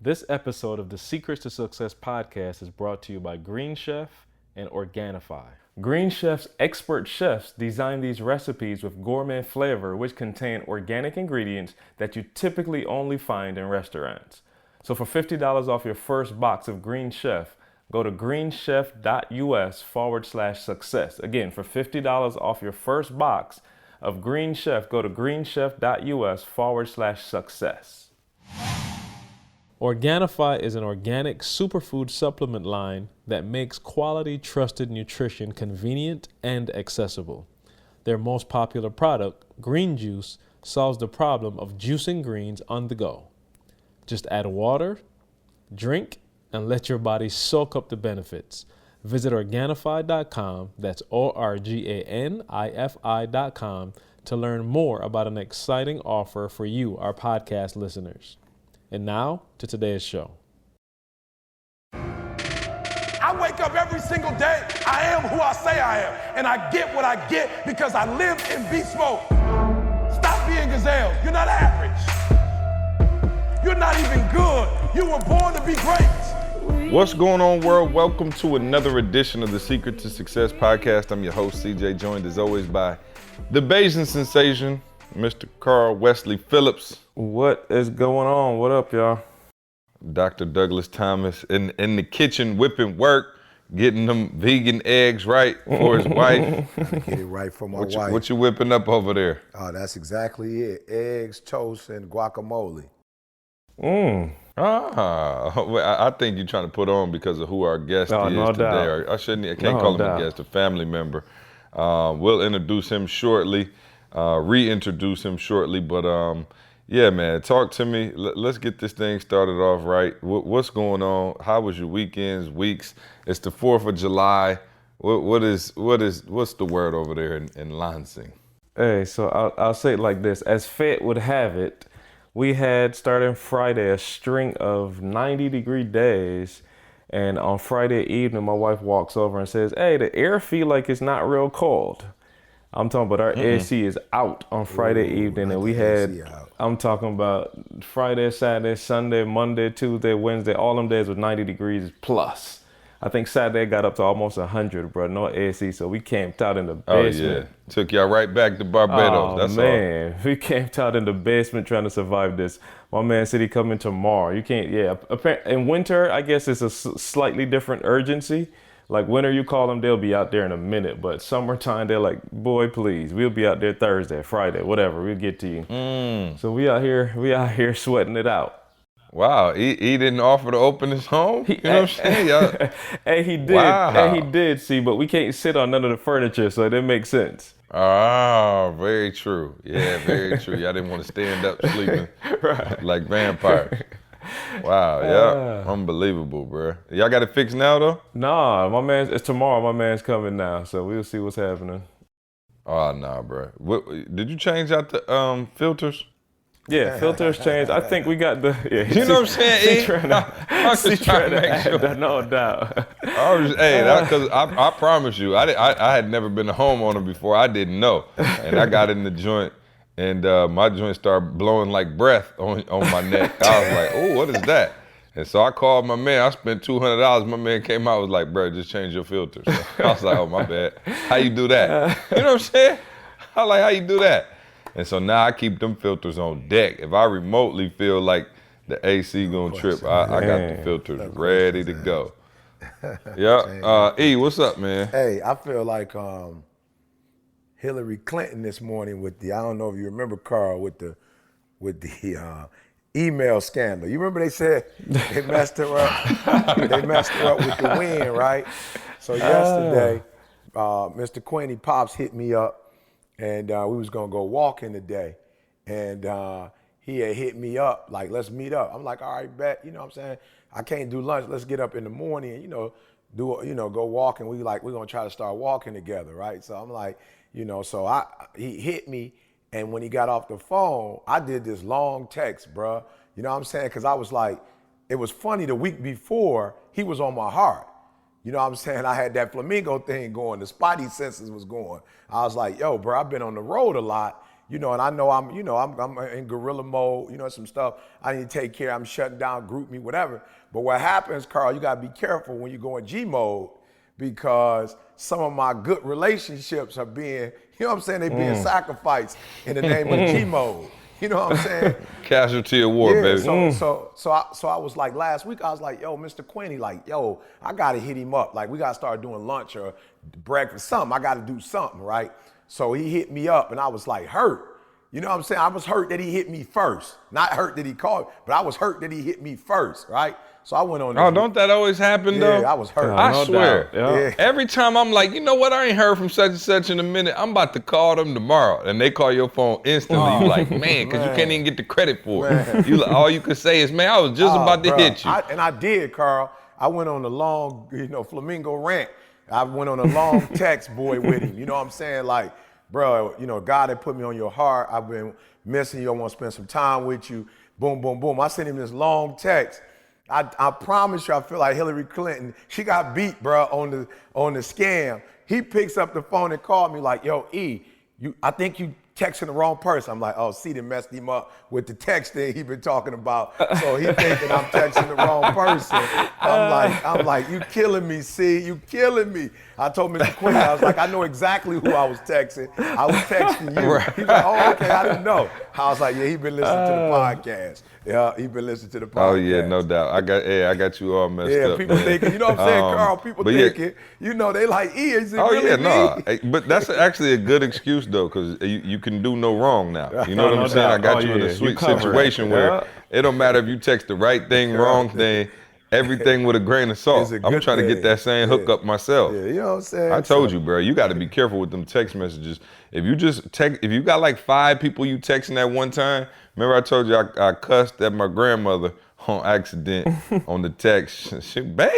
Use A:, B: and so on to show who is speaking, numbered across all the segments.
A: This episode of the Secrets to Success podcast is brought to you by Green Chef and Organifi. Green Chef's expert chefs design these recipes with gourmet flavor, which contain organic ingredients that you typically only find in restaurants. So for $50 off your first box of Green Chef, go to greenchef.us/success. Again, for $50 off your first box of Green Chef, go to greenchef.us/success. Organifi is an organic superfood supplement line that makes quality, trusted nutrition convenient and accessible. Their most popular product, green juice, solves the problem of juicing greens on the go. Just add water, drink, and let your body soak up the benefits. Visit Organifi.com, that's Organifi.com, to learn more about an exciting offer for you, our podcast listeners. And now to today's show.
B: I wake up every single day. I am who I say I am. And I get what I get because I live in beast mode. Stop being gazelles. You're not average. You're not even good. You were born to be great.
C: What's going on, world? Welcome to another edition of the Secret to Success podcast. I'm your host, CJ, joined as always by the Bayesian sensation, Mr. Carl Wesley Phillips.
A: What is going on? What up, y'all?
C: Dr. Douglas Thomas in the kitchen whipping work, getting them vegan eggs right for his wife.
D: Get it right for my wife.
C: What you whipping up over there?
D: Oh, that's exactly it. Eggs, toast, and guacamole.
C: I think you're trying to put on because of who our guest is
A: no
C: today.
A: doubt.
C: I can't call him
A: doubt.
C: a guest, a family member. We'll introduce him shortly, reintroduce him shortly, but yeah, man, talk to me. Let's get this thing started off right. What's going on? How was your weekends, weeks? It's the 4th of July. What's the word over there in Lansing?
A: Hey, so I'll say it like this. As fate would have it, we had, starting Friday, a string of 90-degree days. And on Friday evening, my wife walks over and says, hey, the air feel like it's not real cold. I'm talking about our AC is out on Friday evening, and we had, I'm talking about Friday, Saturday, Sunday, Monday, Tuesday, Wednesday, all them days with 90 degrees plus. I think Saturday got up to almost 100, bro, no AC, so we camped out in the basement.
C: Oh, yeah. Took y'all right back to Barbados, that's
A: man. We camped out in the basement trying to survive this. My man said he coming tomorrow. You can't, in winter, I guess it's a slightly different urgency. Like winter, you call them, they'll be out there in a minute. But summertime, they're like, boy, please, we'll be out there Thursday, Friday, whatever. We'll get to you. So we out here sweating it out.
C: Wow, he didn't offer to open his home? You know what I'm saying?
A: Hey, he did.
C: Wow.
A: Hey, he did, see, but we can't sit on none of the furniture, so it didn't make sense.
C: Oh, very true. Yeah, very true. Y'all didn't want to stand up sleeping
A: Right.
C: like vampires. Wow, yeah, unbelievable, bro. Y'all got it fixed now, though?
A: Nah, it's tomorrow. My man's coming now, so we'll see what's happening.
C: Oh, nah, bro. Did you change out the filters?
A: Yeah, filters changed. I think we got the. Yeah,
C: You know what I'm saying?
A: I'm just trying to make sure. No doubt.
C: Because I promise you, I had never been a homeowner before. I didn't know, and I got in the joint, and my joint started blowing like breath on my neck. I was like, "Oh, what is that?" And so I called my man. I spent $200. My man came out, was like, "Bro, just change your filters." I was like, "Oh, my bad. How you do that?" You know what I'm saying? I was like, "How you do that?" And so now I keep them filters on deck. If I remotely feel like the AC gonna trip, I got the filters ready to go. Yeah. E, what's up, man?
D: Hey, I feel like Hillary Clinton this morning with the, I don't know if you remember, Carl, with the email scandal. You remember they said they messed her up? They messed her up with the wind, right? So yesterday, Mr. Queenie Pops hit me up, and we was gonna go walking today. And he had hit me up, like, let's meet up. I'm like, all right, bet, you know what I'm saying? I can't do lunch, let's get up in the morning and, go walking. We're gonna try to start walking together, right? So I'm like, he hit me, and when he got off the phone, I did this long text, bruh. You know what I'm saying? Because I was like, it was funny, the week before, he was on my heart. You know what I'm saying? I had that flamingo thing going. The spidey senses was going. I was like, yo, bro, I've been on the road a lot. and I know I'm in guerrilla mode, some stuff I need to take care of. I'm shutting down, group me, whatever. But what happens, Carl, you gotta be careful when you go in G mode, because some of my good relationships are being, they're being sacrificed in the name of G mode. You know what I'm saying?
C: Casualty of war, baby.
D: So I was like, last week, I was like, yo, Mr. Quinny, like, yo, I gotta hit him up. Like, we gotta start doing lunch or breakfast, something. I gotta do something, right? So he hit me up and I was like hurt. You know what I'm saying? I was hurt that he hit me first. Not hurt that he called, but I was hurt that he hit me first, right? So I went on this.
C: Oh, don't that always happen, though?
D: Yeah, I was hurt.
C: I swear.
A: Yeah.
C: Every time I'm like, you know what? I ain't heard from such and such in a minute. I'm about to call them tomorrow. And they call your phone instantly. You like, man, because you can't even get the credit for it. You like, all you can say is, man, I was just about to hit you.
D: And I did, Carl. I went on a long, flamingo rant. I went on a long text, boy, with him. You know what I'm saying? Like, bro, God had put me on your heart. I've been missing you. I want to spend some time with you. Boom, boom, boom. I sent him this long text. I promise you, I feel like Hillary Clinton. She got beat, bro, on the scam. He picks up the phone and called me like, yo, E, I think you texting the wrong person. I'm like, oh, see, they messed him up with the text thing he been talking about. So he thinking I'm texting the wrong person. I'm like, you killing me, see, you killing me. I told Mr. Quinn, I was like, I know exactly who I was texting. I was texting you. He's like, oh, okay, I didn't know. I was like, yeah, he been listening to the podcast. Yeah, he been listening to the podcast.
C: Oh yeah, no doubt. I got you all messed up.
D: Yeah, people thinking, you know what I'm saying, Carl? People thinking, they like, is it really me?
C: But that's actually a good excuse though, because you can do no wrong now. You know what I'm saying?
A: Doubt.
C: I got you in a sweet situation where it don't matter if you text the right thing, wrong thing, everything with a grain of salt. I'm trying to get that same hookup myself.
D: Yeah, you know what I'm saying?
C: I told you, bro, you got to be careful with them text messages. If you got like 5 people you texting at one time, remember I told you I cussed at my grandmother on accident on the text. She, baby,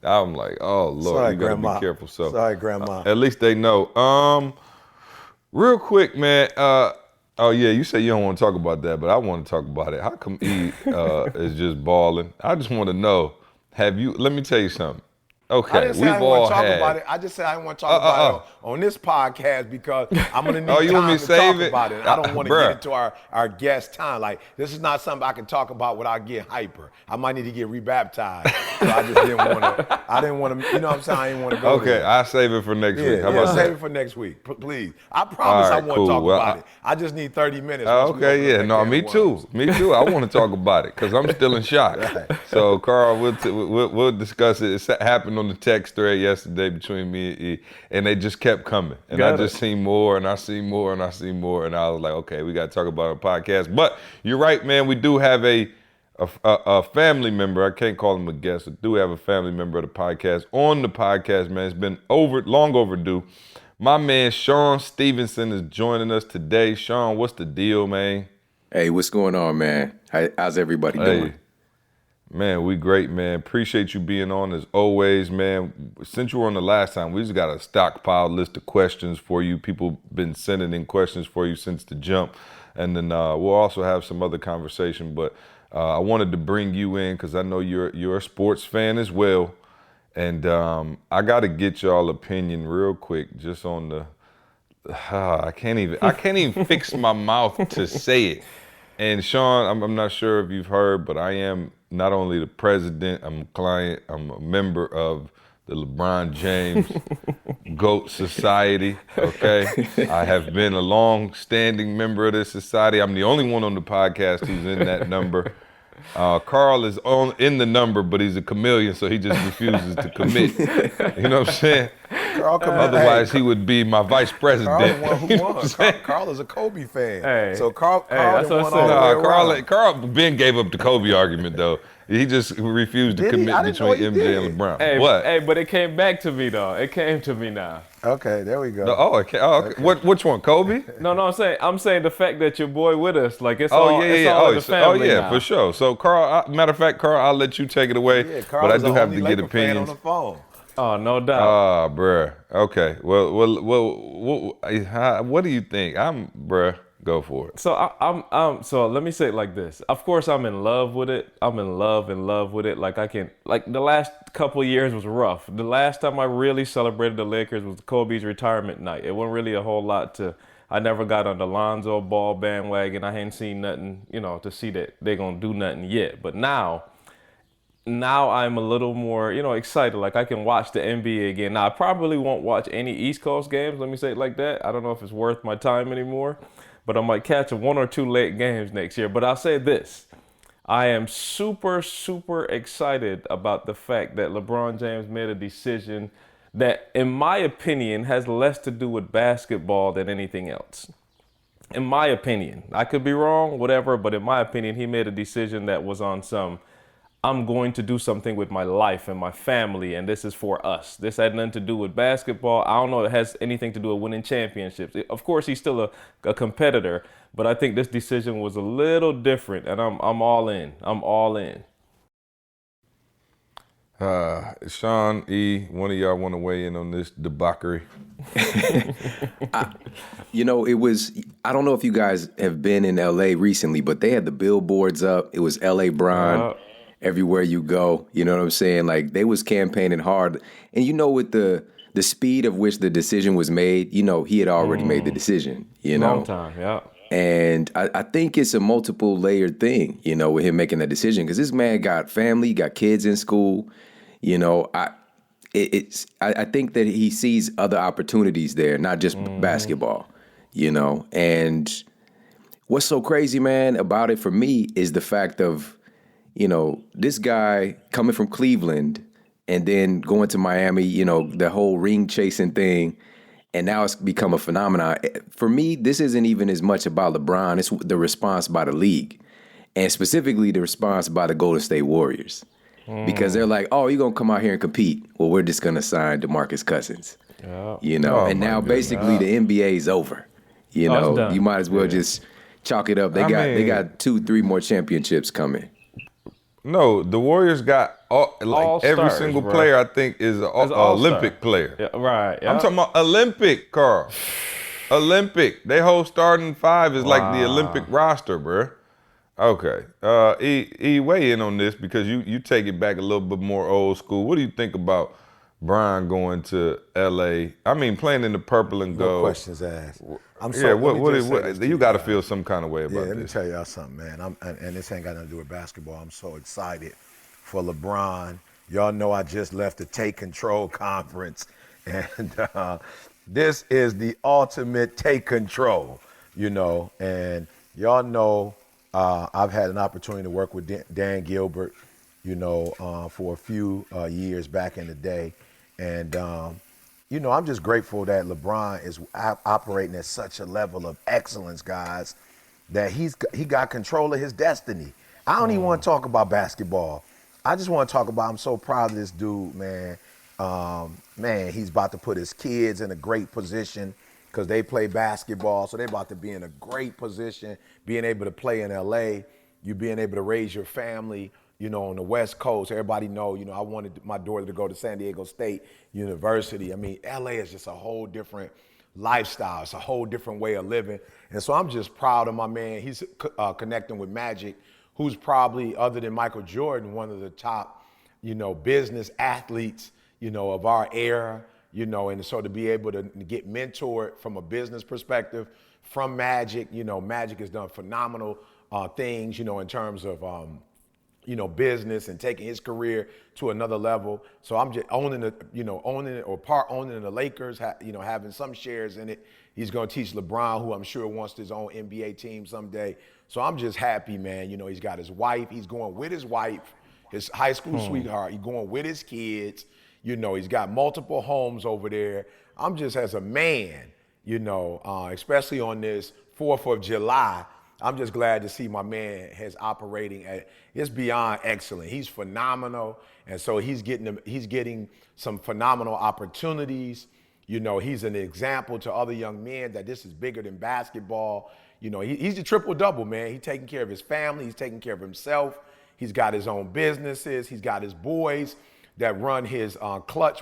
C: I'm like, oh Lord,
D: sorry,
C: you gotta
D: Grandma.
C: be careful. So
D: sorry, Grandma.
C: At least they know. Real quick, man. Oh yeah, you say you don't want to talk about that, but I want to talk about it. How come E is just balling? I just want to know. Let me tell you something. Okay,
D: I didn't say I didn't want to talk about it. I just said I didn't want to talk about it on this podcast because I'm going to need time to talk about it. I don't want to get into our guest time. Like, this is not something I can talk about without getting hyper. I might need to get rebaptized. So I just didn't want to. I didn't want to, you know what I'm saying? I didn't want to go
C: Okay,
D: there.
C: I'll save it for next week. How about
D: save
C: that?
D: it for next week, please. I promise I won't talk about it. I just need 30 minutes.
C: Okay, yeah. No, me too. Me too. I want to talk about it because I'm still in shock. Right. So, Carl, we'll discuss it. It happened on the text thread yesterday between me and E, and they just kept coming. And I just seen more, and I see more, and I see more, and I was like, okay, we got to talk about a podcast. But you're right, man. We do have a family member. I can't call him a guest. I do have a family member of the podcast on the podcast, man. It's been long overdue. My man Shawn Stevenson is joining us today. Shawn, what's the deal, man?
E: Hey, what's going on, man? How's everybody doing?
C: Man, we great, man. Appreciate you being on as always, man. Since you were on the last time, we just got a stockpile list of questions for you. People been sending in questions for you since the jump. And then we'll also have some other conversation. But I wanted to bring you in because I know you're a sports fan as well. And I got to get y'all opinion real quick just on the I can't even fix my mouth to say it. And Shawn, I'm not sure if you've heard, but I am not only the president, I'm a client, I'm a member of the Lebron James GOAT Society, okay? I have been a long-standing member of this society. I'm the only one on the podcast who's in that number. Carl is in the number, but he's a chameleon, so he just refuses to commit. You know what I'm saying? Otherwise, he would be my vice president.
D: Carl the one who won. Carl is a Kobe fan.
A: Hey.
D: So Carl
A: that's
D: the
A: what
D: one
A: I
D: all
A: said.
D: the way around.
C: Carl Ben gave up the Kobe argument, though. He just refused to
D: Did he?
C: commit
D: I didn't know
C: between
D: he
C: MJ
D: did.
C: and LeBron.
A: Hey,
C: What?
A: Hey, but it came back to me though. It came to me now.
D: Okay, there we go.
C: Okay. Which one, Kobe?
A: No, I'm saying the fact that your boy with us, like it's all in the family now.
C: For sure. So Carl, matter of fact, Carl, I'll let you take it away.
D: Yeah, Carl
C: but I
D: is
C: do
D: the
C: have
D: only
C: to get
D: Laker fan
C: opinions.
D: on the phone.
A: Oh, no doubt.
C: Bruh. Okay. Well, what do you think? Bruh. Go for it.
A: So so let me say it like this. Of course, I'm in love with it. I'm in love with it. Like the last couple of years was rough. The last time I really celebrated the Lakers was Kobe's retirement night. It wasn't really a whole lot to I never got on the Lonzo Ball bandwagon. I hadn't seen nothing, to see that they're gonna do nothing yet. But now I'm a little more, excited. Like I can watch the NBA again. Now I probably won't watch any East Coast games. Let me say it like that. I don't know if it's worth my time anymore, but I might catch one or two late games next year. But I'll say this. I am super, super excited about the fact that LeBron James made a decision that, in my opinion, has less to do with basketball than anything else. In my opinion, I could be wrong, whatever, but in my opinion, he made a decision that was on I'm going to do something with my life and my family, and this is for us. This had nothing to do with basketball. I don't know if it has anything to do with winning championships. Of course, he's still a competitor, but I think this decision was a little different, and I'm all in. I'm all in.
C: Shawn, one of y'all want to weigh in on this debauchery?
E: It was, I don't know if you guys have been in LA recently, but they had the billboards up. It was LA Bron everywhere you go. You know what I'm saying? Like they was campaigning hard. And with the speed of which the decision was made, he had already made the decision,
A: Long time, yeah.
E: And I think it's a multiple layered thing, with him making that decision. Because this man got family, got kids in school. I think that he sees other opportunities there, not just basketball, And what's so crazy, man, about it for me is the fact of, this guy coming from Cleveland and then going to Miami, the whole ring chasing thing. And now it's become a phenomenon. For me, this isn't even as much about LeBron. It's the response by the league, and specifically the response by the Golden State Warriors. Because they're like, oh, you're going to come out here and compete. Well, we're just going to sign DeMarcus Cousins.
A: Yeah.
E: And now basically the NBA is over. You might as well just chalk it up. They got 2-3 more championships coming.
C: No, the Warriors got every single player I think is an Olympic player.
A: Yeah, right. Yeah.
C: I'm talking about Olympic, Carl. Olympic. Their whole starting five is like the Olympic roster, bro. Okay. Weigh in on this because you take it back a little bit more old school. What do you think about Brian going to LA? I mean, playing in the purple and gold.
D: No questions asked.
C: You got to feel some kind of way about this.
D: Let me tell y'all something, man. And this ain't got nothing to do with basketball. I'm so excited for LeBron. Y'all know I just left the Take Control conference, and this is the ultimate take control, And y'all know I've had an opportunity to work with Dan Gilbert, for a few years back in the day, and I'm just grateful that LeBron is operating at such a level of excellence, guys, that he got control of his destiny. I don't even want to talk about basketball. I just want to talk about, I'm so proud of this dude, man. He's about to put his kids in a great position because they play basketball, so they're about to be in a great position, being able to play in LA, you being able to raise your family, on the West Coast. Everybody know, I wanted my daughter to go to San Diego State University. I mean, LA is just a whole different lifestyle. It's a whole different way of living. And so I'm just proud of my man. He's connecting with Magic, who's probably, other than Michael Jordan, one of the top, business athletes, of our era, and so to be able to get mentored from a business perspective from Magic, Magic has done phenomenal things, in terms of, business and taking his career to another level. So I'm just owning it or part owning the Lakers, having some shares in it. He's going to teach LeBron, who I'm sure wants his own NBA team someday. So I'm just happy, man. He's got his wife. He's going with his wife, his high school sweetheart. He's going with his kids. He's got multiple homes over there. I'm just, as a man, especially on this 4th of July, I'm just glad to see my man is operating at, it's beyond excellent. He's phenomenal. And so he's getting some phenomenal opportunities. He's an example to other young men that this is bigger than basketball. He's a triple-double, man. He's taking care of his family. He's taking care of himself. He's got his own businesses. He's got his boys that run his Clutch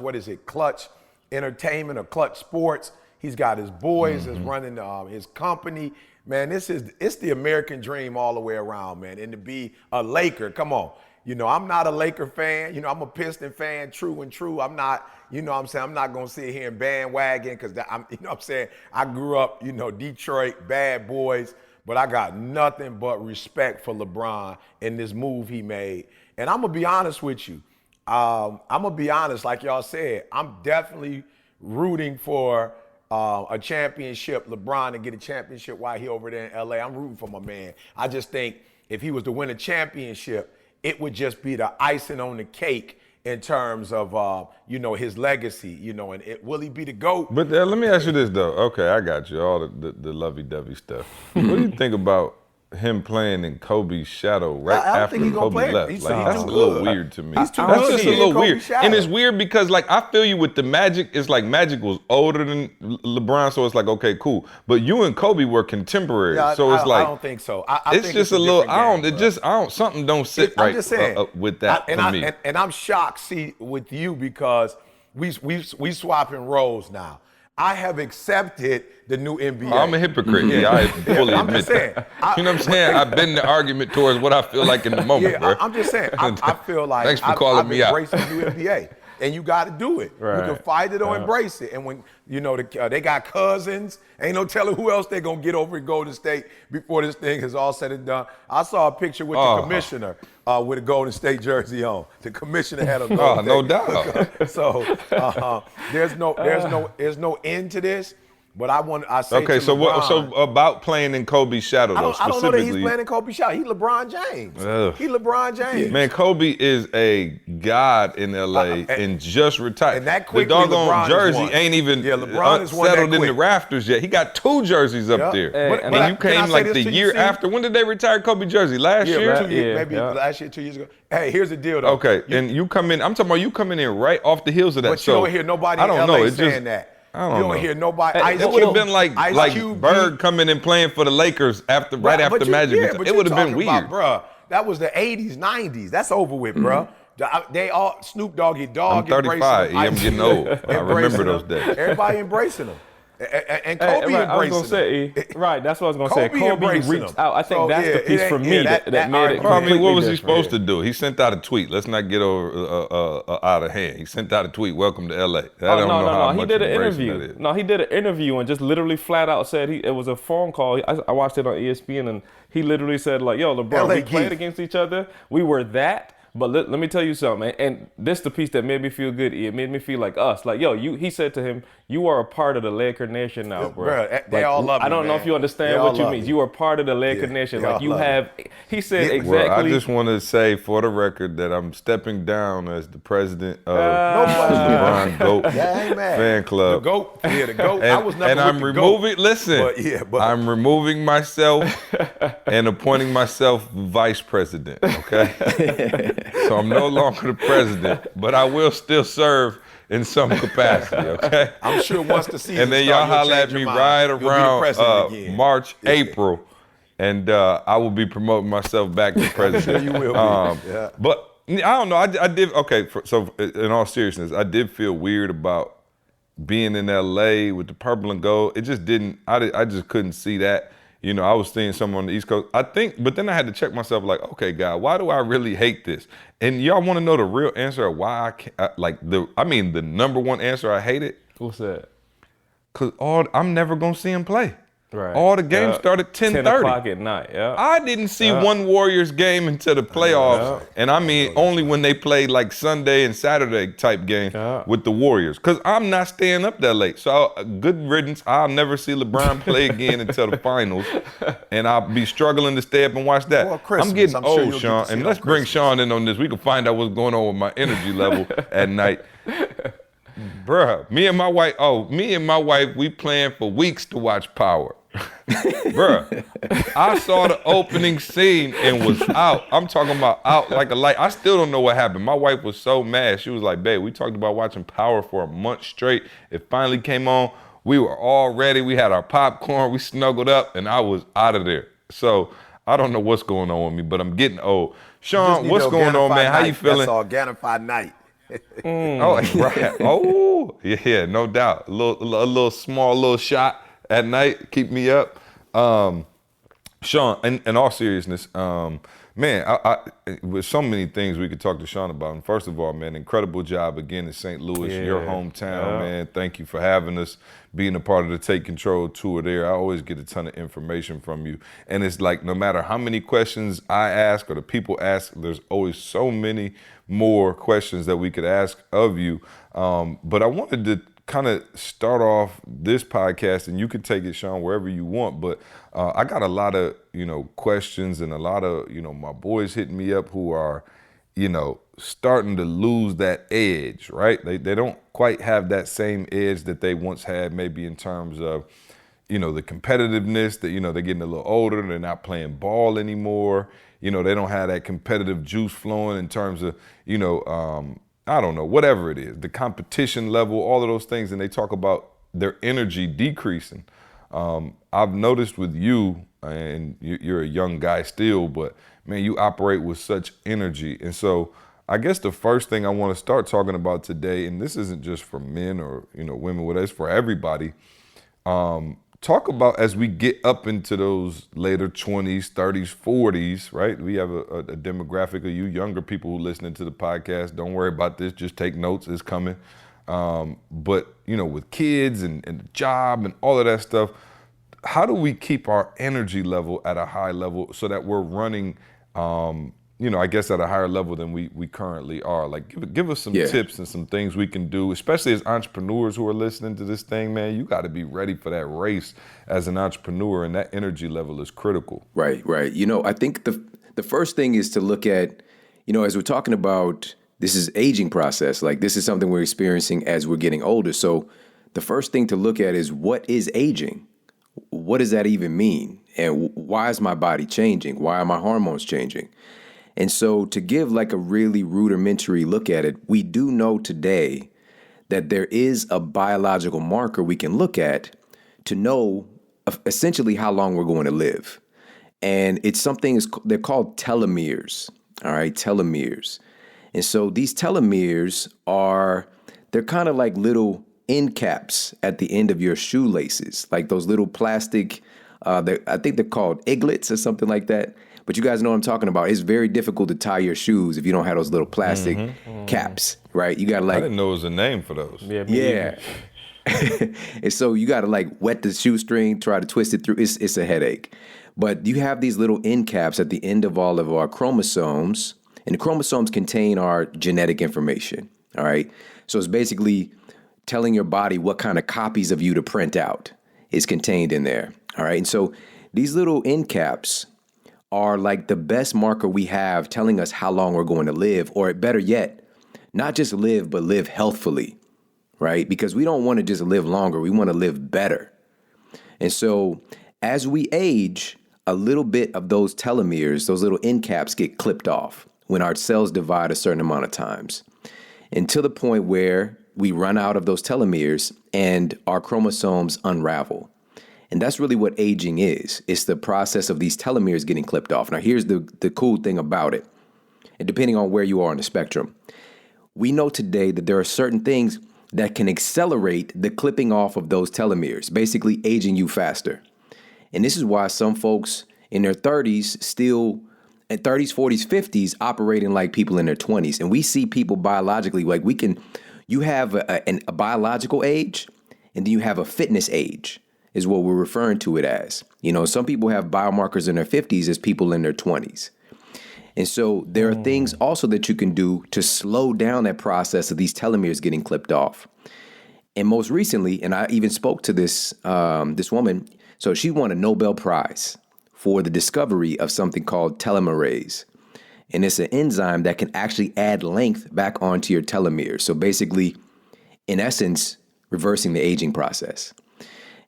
D: Entertainment or Clutch Sports. He's got his boys that's running his company. Man, it's the American dream all the way around, man. And to be a Laker, come on. You know, I'm not a Laker fan. You know, I'm a Piston fan, true and true. I'm not, you know what I'm saying? I'm not going to sit here and bandwagon because, I'm, you know what I'm saying? I grew up, you know, Detroit, bad boys, but I got nothing but respect for LeBron and this move he made. And I'm going to be honest with you. I'm going to be honest, like y'all said, I'm definitely rooting for a championship, LeBron to get a championship while he over there in LA. I'm rooting for my man. I just think if he was to win a championship, it would just be the icing on the cake in terms of, you know, his legacy, you know, and will he be the GOAT?
C: But let me ask you this, though. Okay, I got you, all the lovey-dovey stuff. What do you think about him playing in Kobe's shadow after Kobe left?
D: He's
C: That's a little weird to me.
D: He's too
C: That's
D: good
C: just
D: to
C: a
D: be in
C: little
D: Kobe's
C: weird.
D: shadow.
C: And it's weird because, like, I feel you with the Magic. It's like Magic was older than LeBron, so it's like, okay, cool. But you and Kobe were contemporaries, so it's like
D: I don't think so.
C: It's
D: think
C: just a little.
D: game,
C: Something don't sit
D: I'm
C: right
D: just saying,
C: with that for me.
D: And I'm shocked, see, with you because we swapping roles now. I have accepted the new NBA.
C: I'm a hypocrite. Yeah, I fully
D: I'm
C: admit
D: just saying,
C: that. You know what I'm saying? I've been the argument towards what I feel like in the moment, bro.
D: I'm just saying. I feel like
C: Thanks for calling me out.
D: I've embraced the new NBA. And you got to do it.
A: Right.
D: You can fight it or embrace it. And when, you know, they got cousins, ain't no telling who else they're going to get over at Golden State before this thing is all said and done. I saw a picture with the commissioner with a Golden State jersey on. The commissioner had a Golden
C: no
D: State.
C: doubt.
D: So there's no end to this. But I say
C: Okay,
D: to
C: so
D: LeBron,
C: so about playing in Kobe's shadow, though,
D: I don't know that he's
C: specifically.
D: playing in Kobe's shot. He LeBron James.
C: Ugh.
D: He LeBron James.
C: Man, Kobe is a god in LA and just retired.
D: and that
C: the
D: quickly,
C: doggone
D: LeBron is
C: jersey
D: one.
C: ain't even
D: LeBron is one that
C: settled in the
D: quick.
C: rafters yet. He got 2 jerseys up
D: Yep.
C: there.
A: Hey,
C: and
A: but
C: you
D: can I
C: came
D: say
C: like
D: this
C: the
D: to you,
C: year
D: C?
C: after. When did they retire Kobe jersey? Last year?
D: Maybe
A: Yeah.
D: last year, 2 years ago. Hey, here's the deal, though.
C: Okay, and you come in. I'm talking about you coming in right off the heels of that.
D: But
C: so
D: you don't hear nobody
C: I
D: in
C: don't
D: LA
C: know. It
D: saying
C: just,
D: that.
C: I
D: You
C: don't
D: don't
C: know.
D: hear nobody.
A: Hey,
D: Ice
C: It would have
D: Cube-
C: been like
D: Ice Cube
C: Bird
D: beat-
C: coming and playing for the Lakers right after
D: but you-
C: Magic.
D: yeah, but
C: it would have been
D: talking about,
C: weird.
D: bruh, that was the 80s, 90s. That's over with, bruh. They all Snoop Doggy Dogg.
C: I'm 35.
D: embracing
C: I'm
D: them.
C: getting old. I
D: Embracing
C: remember those
D: them.
C: days.
D: Everybody embracing them. And
A: Hey,
D: Kobe
A: right, I was
D: embracing
A: gonna say,
D: them.
A: right, that's what I was gonna say.
D: Kobe
A: Kobe
D: embracing
A: reached
D: them.
A: out. I think
D: So,
A: that's
D: yeah,
A: the piece
D: it
A: for
D: ain't-
A: me
D: yeah,
A: that
D: that
A: made it
D: argument-
C: Well, I mean, what
A: completely
C: was he
A: different.
C: supposed to do? He sent out a tweet. Let's not get out of hand. He sent out a tweet. Welcome to LA. I don't know how
A: He
C: much
A: did an
C: embracing
A: interview.
C: that is.
A: No, he did an interview and just literally flat out said it was a phone call. I watched it on ESPN and he literally said like, "Yo, LeBron,
D: LA
A: we played
D: geek.
A: against each other. We were that." But let me tell you something, man. And this the piece that made me feel good. It made me feel like us. Like, yo, he said to him, "You are a part of the Laker Nation now, bro."
D: Bruh, they all love
A: I
D: me,
A: don't know
D: man.
A: if you
D: They
A: understand
D: all
A: what you
D: love
A: mean.
D: me.
A: You are part of the Laker Nation.
D: they
A: Like
D: all
A: you
D: love me.
A: have. He said
D: Yeah,
A: exactly.
C: Well, I just want to say for the record that I'm stepping down as the president of
D: Nobody.
C: LeBron GOAT
D: Yeah, I ain't mad.
C: fan club.
D: The GOAT. Yeah, the GOAT. I
C: And,
D: was never
C: and
D: with
C: I'm
D: the
C: removing.
D: GOAT.
C: Listen,
D: But
C: I'm removing myself and appointing myself vice president. Okay, so I'm no longer the president, but I will still serve in some capacity. Okay,
D: I'm sure once the season
C: and then
D: start,
C: y'all
D: you'll
C: holler at
D: change
C: me
D: your mind.
C: right
D: You'll be the
C: around
D: president again.
C: March, April, and I will be promoting myself back to president.
D: you will be. Yeah.
C: But I don't know. I did okay. So in all seriousness, I did feel weird about being in LA with the purple and gold. It just didn't. I just couldn't see that. You know, I was seeing someone on the East Coast. I think, but then I had to check myself. Like, okay, God, why do I really hate this? And y'all want to know the real answer of why I can't? The number one answer I hate it.
A: What's that?
C: Cause I'm never gonna see him play.
A: Right.
C: All the games start at
A: 10
C: 10:30.
A: o'clock at night. Yeah.
C: I didn't see one Warriors game until the playoffs, and I mean only when they played like Sunday and Saturday type game with the Warriors, because I'm not staying up that late. So good riddance. I'll never see LeBron play again until the finals, and I'll be struggling to stay up and watch that.
D: Well, Christmas,
C: I'm getting
D: I'm sure you'll
C: old,
D: get
C: Shawn,
D: to see
C: and
D: it
C: let's
D: on
C: bring
D: Christmas.
C: Shawn in on this. We can find out what's going on with my energy level at night. Bruh, me and my wife, we planned for weeks to watch Power. Bruh, I saw the opening scene and was out. I'm talking about out like a light. I still don't know what happened. My wife was so mad. She was like, babe, we talked about watching Power for a month straight. It finally came on. We were all ready. We had our popcorn. We snuggled up, and I was out of there. So I don't know what's going on with me, but I'm getting old.
D: Just
C: Shawn,
D: need
C: what's
D: the
C: going on,
D: Organifi
C: man? How you
D: night.
C: feeling?
D: That's Organifi night.
C: Oh, right. Oh, yeah, no doubt. A little small little shot at night, keep me up. Shawn, in all seriousness, man, with so many things we could talk to Shawn about. And first of all, man, incredible job again in St. Louis, your
A: Yeah.
C: hometown,
A: Yeah.
C: man. Thank you for having us, being a part of the Take Control tour there. I always get a ton of information from you. And it's like, no matter how many questions I ask or the people ask, there's always so many more questions that we could ask of you. But I wanted to kind of start off this podcast, and you can take it, Shawn, wherever you want. But I got a lot of, questions, and a lot of, my boys hitting me up who are, starting to lose that edge, right? They don't quite have that same edge that they once had, maybe in terms of, the competitiveness that, they're getting a little older, they're not playing ball anymore. They don't have that competitive juice flowing in terms of, I don't know, whatever it is, the competition level, all of those things. And they talk about their energy decreasing. I've noticed with you, and you're a young guy still, but man, you operate with such energy. And so I guess the first thing I want to start talking about today, and this isn't just for men or, women, whatever, it's for everybody. Talk about, as we get up into those later 20s, 30s, 40s, right? We have a demographic of you younger people who listening to the podcast. Don't worry about this. Just take notes. It's coming. But, with kids and the job and all of that stuff, how do we keep our energy level at a high level so that we're running, I guess at a higher level than we currently are? Like, give us some tips and some things we can do, especially as entrepreneurs who are listening to this thing, man. You got to be ready for that race as an entrepreneur, and that energy level is critical.
E: Right. I think the first thing is to look at, as we're talking about, this is aging process. Like, this is something we're experiencing as we're getting older. So the first thing to look at is, what is aging? What does that even mean? And why is my body changing? Why are my hormones changing? And so, to give like a really rudimentary look at it, we do know today that there is a biological marker we can look at to know essentially how long we're going to live. And it's something, they're called telomeres. All right, telomeres. And so these telomeres they're kind of like little end caps at the end of your shoelaces, like those little plastic, I think they're called eaglets or something like that. But you guys know what I'm talking about. It's very difficult to tie your shoes if you don't have those little plastic caps, right? You got to
C: I didn't know there was a name for those.
E: Yeah. And so you got to like wet the shoestring, try to twist it through. It's a headache. But you have these little end caps at the end of all of our chromosomes, and the chromosomes contain our genetic information, all right? So it's basically telling your body what kind of copies of you to print out is contained in there, all right? And so these little end caps are like the best marker we have telling us how long we're going to live, or better yet, not just live, but live healthfully, right? Because we don't want to just live longer. We want to live better. And so as we age, a little bit of those telomeres, those little end caps, get clipped off when our cells divide a certain amount of times, until the point where we run out of those telomeres and our chromosomes unravel. And that's really what aging is. It's the process of these telomeres getting clipped off. Now, here's the cool thing about it. And depending on where you are on the spectrum, we know today that there are certain things that can accelerate the clipping off of those telomeres, basically aging you faster. And this is why some folks in their 30s still, at 30s, 40s, 50s, operating like people in their 20s. And we see people biologically, like you have a biological age, and then you have a fitness age, is what we're referring to it as. Some people have biomarkers in their 50s as people in their 20s. And so there are things also that you can do to slow down that process of these telomeres getting clipped off. And most recently, and I even spoke to this woman, so she won a Nobel Prize for the discovery of something called telomerase. And it's an enzyme that can actually add length back onto your telomeres. So basically, in essence, reversing the aging process.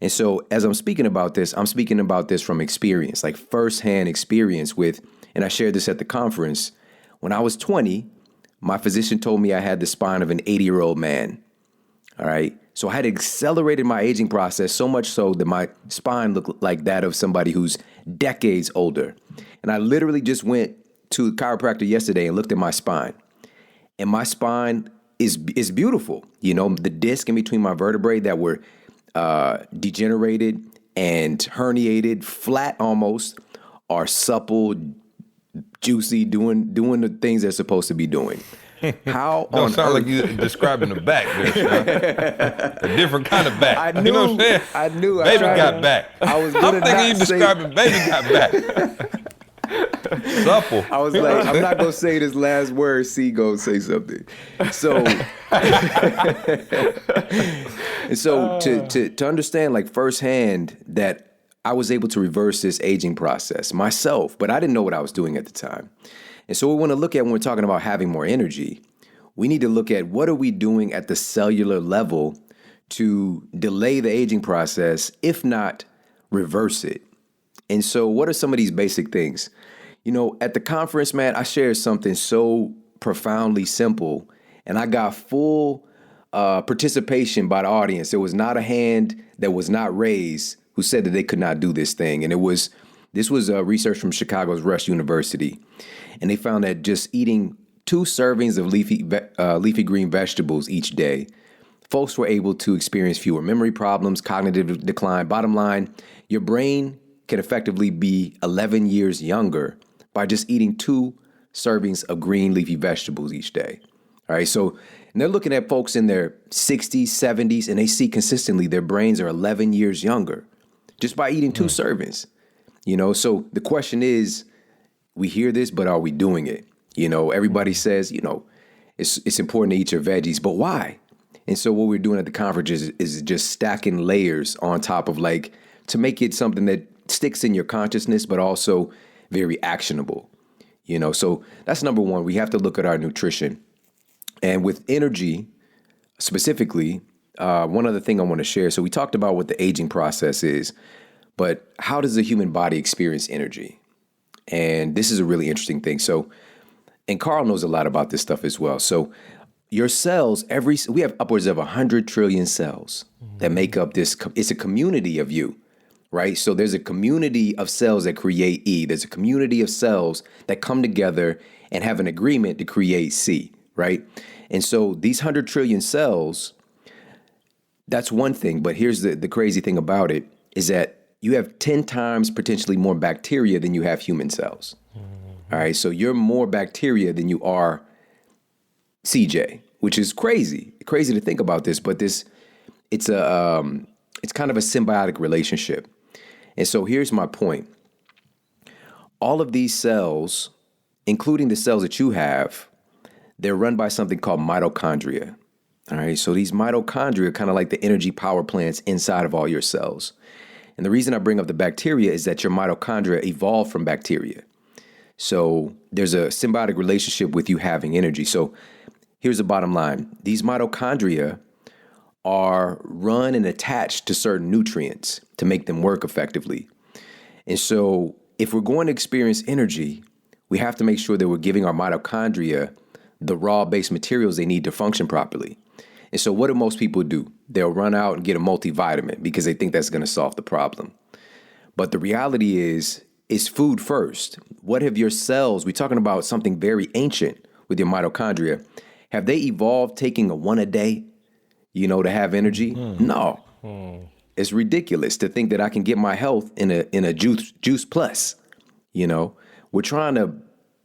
E: And so as I'm speaking about this from experience, like firsthand experience with, and I shared this at the conference, when I was 20, my physician told me I had the spine of an 80-year-old man. All right. So I had accelerated my aging process so much so that my spine looked like that of somebody who's decades older. And I literally just went to a chiropractor yesterday and looked at my spine. And my spine is beautiful. You know, the disc in between my vertebrae that were degenerated and herniated, flat almost, are supple, juicy, doing the things they're supposed to be doing. How
C: Don't
E: on
C: sound like
E: earth?
C: you describing the back there, Shawn. A different kind of back.
E: I
C: You know what I'm
E: knew-
C: saying?
E: I knew. I
C: Baby
E: tried
C: got
E: to-
C: back.
E: I was
C: I'm
E: gonna
C: thinking
E: not
C: you
E: say-
C: describing baby got back. Supple.
E: I was like, I'm not gonna say this last word. C go say something. So, and so to understand like firsthand that I was able to reverse this aging process myself, but I didn't know what I was doing at the time. And so we want to look at when we're talking about having more energy, we need to look at what are we doing at the cellular level to delay the aging process, if not reverse it. And so what are some of these basic things? You know, at the conference, man, I shared something so profoundly simple, and I got full participation by the audience. There was not a hand that was not raised who said that they could not do this thing. And this was research from Chicago's Rush University. And they found that just eating 2 servings of leafy green vegetables each day, folks were able to experience fewer memory problems, cognitive decline. Bottom line, your brain can effectively be 11 years younger by just eating 2 servings of green leafy vegetables each day. All right, so and they're looking at folks in their 60s, 70s, and they see consistently their brains are 11 years younger just by eating 2 servings. You know, so the question is, we hear this, but are we doing it? You know, everybody says, you know, it's important to eat your veggies, but why? And so what we're doing at the conference is just stacking layers on top of like to make it something that sticks in your consciousness, but also very actionable. You know, so that's number one. We have to look at our nutrition. And with energy specifically, one other thing I want to share. So we talked about what the aging process is, but how does the human body experience energy? And this is a really interesting thing. So, and Carl knows a lot about this stuff as well. So your cells, we have upwards of 100 trillion cells that make up this. It's a community of you, right? So there's a community of cells that create E. There's a community of cells that come together and have an agreement to create C, right? And so these 100 trillion cells, that's one thing. But here's the crazy thing about it is that you have 10 times potentially more bacteria than you have human cells. All right. So you're more bacteria than you are CJ, which is crazy to think about this, but it's kind of a symbiotic relationship. And so here's my point. All of these cells, including the cells that you have, they're run by something called mitochondria. All right. So these mitochondria are kind of like the energy power plants inside of all your cells. And the reason I bring up the bacteria is that your mitochondria evolved from bacteria. So there's a symbiotic relationship with you having energy. So here's the bottom line. These mitochondria are run and attached to certain nutrients to make them work effectively. And so if we're going to experience energy, we have to make sure that we're giving our mitochondria the raw base materials they need to function properly. And so what do most people do? They'll run out and get a multivitamin because they think that's going to solve the problem. But the reality is, it's food first. What have your cells, we're talking about something very ancient with your mitochondria. Have they evolved taking a 1 a day, you know, to have energy? No. It's ridiculous to think that I can get my health in a juice plus. You know, we're trying to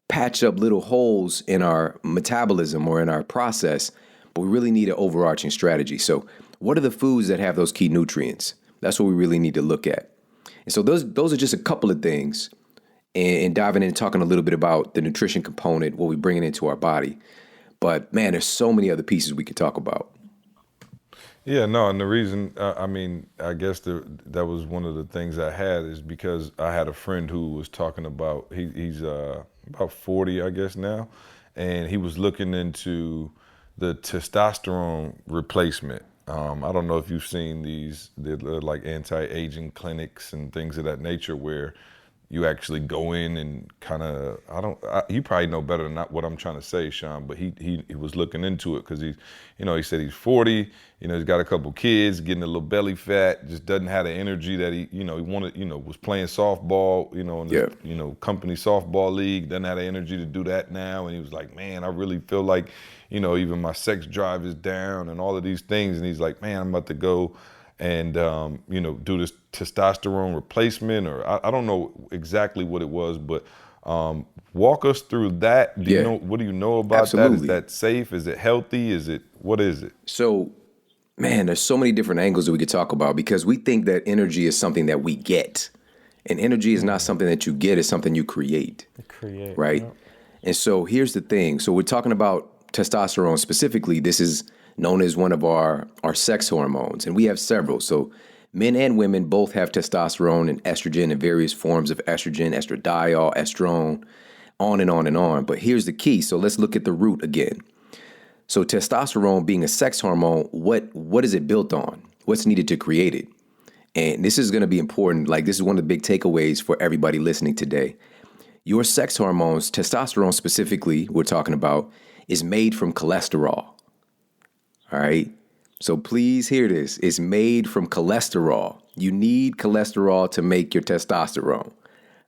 E: patch up little holes in our metabolism or in our process, but we really need an overarching strategy. So what are the foods that have those key nutrients? That's what we really need to look at. And so those are just a couple of things, and diving in and talking a little bit about the nutrition component, what we bring it into our body. But man, there's so many other pieces we could talk about.
C: Yeah, no, and the reason, I guess that was one of the things I had is because I had a friend who was talking about, he's about 40, I guess now, and he was looking into the testosterone replacement. I don't know if you've seen they're like anti-aging clinics and things of that nature where you actually go in and kind of, you probably know better than what I'm trying to say, Shawn, but he was looking into it because he said he's 40, he's got a couple kids, getting a little belly fat, just doesn't have the energy that he wanted, was playing softball, in the, company softball league, doesn't have the energy to do that now. And he was like, man, I really feel like, even my sex drive is down and all of these things. And he's like, man, I'm about to go and do this testosterone replacement, or I don't know exactly what it was, but walk us through that. What do you know about
E: Absolutely.
C: that? Is that safe? Is it healthy? What is it?
E: So, man, there's so many different angles that we could talk about, because we think that energy is something that we get, and energy is not something that you get, it's something you create. Right? Yeah. And so here's the thing. So we're talking about testosterone specifically. This is known as one of our sex hormones, and we have several. So men and women both have testosterone and estrogen and various forms of estrogen, estradiol, estrone, on and on and on. But here's the key. So let's look at the root again. So testosterone being a sex hormone, what is it built on? What's needed to create it? And this is going to be important. Like, this is one of the big takeaways for everybody listening today. Your sex hormones, testosterone specifically, we're talking about, is made from cholesterol. All right. So please hear this. It's made from cholesterol. You need cholesterol to make your testosterone.